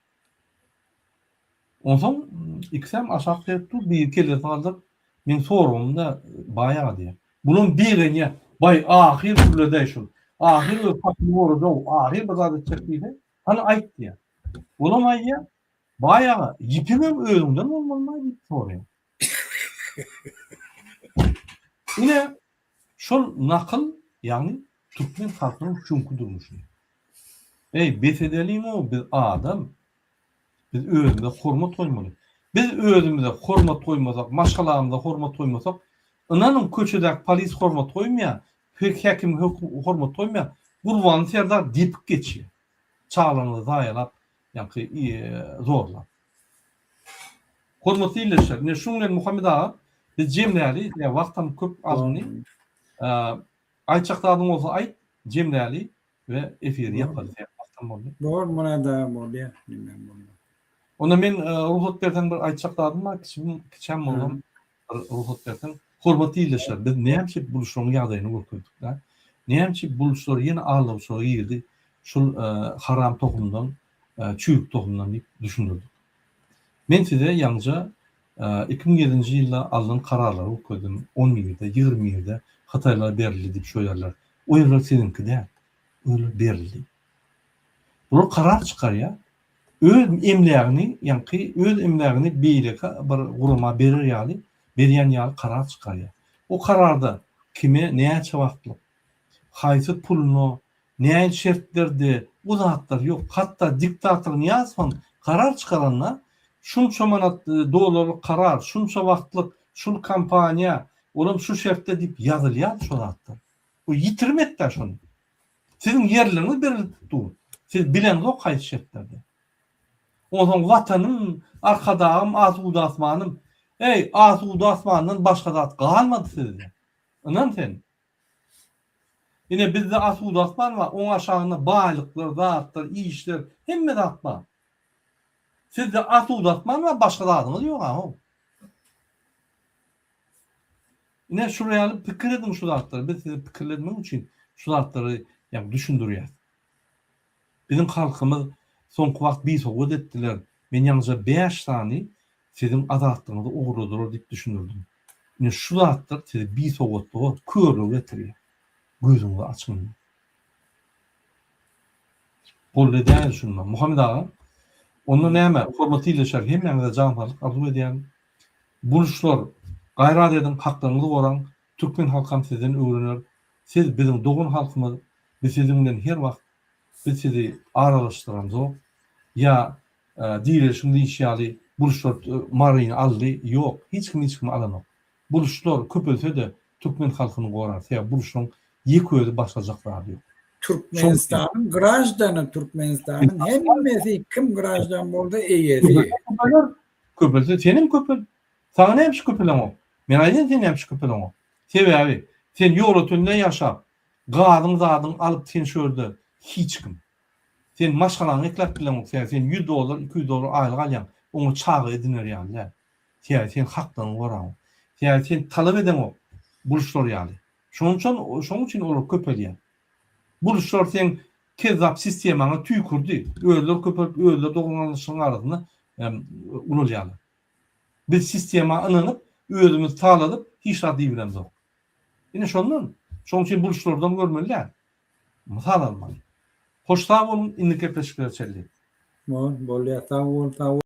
Ondan ikisem aşağı ettu, bir kelle kaldık, men sorumda bayağı diye. Bunun birine, bay ahir türlü şun, ahir fakir orada, ahir bazada çektiğinde, hani ait diye. Olamay ya, bayağı yipimem ölümden olmalı diye soruyor. Yine şu nakıl, yani Türkmen halkının çünkü durmuşu. Besedeliyim o bir adam. Biz özümüze hormat koymalı. Biz özümüze hormat koymasak, maşgalarımıza hormat koymasak, inanın köçedeki polis hormat koymaya, hekim hormat koymaya, Gurbanı Serdar dipik geçiyor. Çağlarını zayalap, yani zorlap. Hormatı iyileşir. Ne şunlar Muhammed Ağa, biz cemleri, vaktan köp azını, Ayçaklardan olsa ait cemleri ve efiri yaparız. Doğru buna da oluyor. Onda men ruhsat berden bir ayçaklardan var. Kiçem oldum. Ruhsat berden. Hormatı iyileşir. Biz näçe buluşuň ýagdaýyny görkezdik. Näçe buluşlar ýene ağlaw soňa girdi. Şol haram tohumdan, çüýük tohumdan diýip düşündirdik. Men size ýalňa 2007-nji ýylda alynan kararlary okudum. 10 ýylda, 20 ýylda hatalar berildi diýip söýlerler. O ýerler sizinki däl. Öyle berildi. Bu karar çykarýar. Öz emlegini, ýanky öz emlegini beýleke bir guruma berir ýaly, berýän ýaly karar çykarýar. O kararda kime näçe wagtlyk, haýsy pulunu, näçe şertlerdi, bu zatlar ýok. Hatda diktator ýazman karar çykaranlar şunça manat dolar karar, şunça wagtlyk, şul kampaniýa, olam şu şertde diýip ýazylýar şu zatlar. O ýitirmekde şonu. Sizin yerleriniz berildi. Siz bilen yok haýsy şertlerde. Oňa watanym, arkadağım, asuda asmanım, asuda asmandan başga zat galmady sizde. Inan sen. Ine bizde asuda asman var, oň aşagyna baýlyklar, zatlar, işler, hemme zat bar. Siz de at uzatman ve başka da adınız yok ha. Yine şuraya alıp fikir edin şu zatları. Biz size fikirlemek için şu zatları yani düşündürüyor. Bizim halkımız son vakt bir soğuk ettiler. Ben yalnızca 5 tane sizin adattığınızı uğurludur deyip düşünürdüm. Yine şu zatlar size bir soğuk körlüğü getiriyor. Gözünüzü açın. Bolly değil şunla. Muhammed Ağa onun näme hormatyla şer hemmeňize jandarlyk arzu edýän buluşlar gayrat edin, haklarınızı goran, Türkmen halkam sizden öwrenir. Siz bizim dogun halkymyz, biz sizinden her wagt biz sizi aralaşdyranyz ya diýler şunday işýaly buluşlar maryny aldy, yok, hiç kim alanok. Buluşlar köpelse de Türkmen halkyny gorar. Ya buluşlaryň ýeközi başlajaklar diyor. Türkmenistan'ın grajdanı Türkmenistan'ın hemmesi kim grajdan boldy eýesi. Köpelse senin köpel. Sana nämiş köpelen o? Men aýdym sen nämiş köpelen o? Sebäbi sen ýol ötünde ýaşap, gadyň zadyň alyp sen şördü hiç kim. Sen maşgalaň eklep bilen o sen $100, $200 aýlyk alýan, onu çağı ediner ýaly. Sen hakdan goran. Sen talap eden o buluşlar ýaly. Şoň üçin olar köpelýär. Buluşlar sen kezap sistemaňa tüýkürdi. Öýler köpelip öýler dogunanyşyň arasyna ululýaly. Biz sistema ynanyp özümiz taladyp hiç zat diýbilemz ok. Ine şondan şoň üçin buluşlardan görmelýär. Mysal almaly. Hoş sag bolun, indi kepleşip geçerli. Bolýar, sag bol,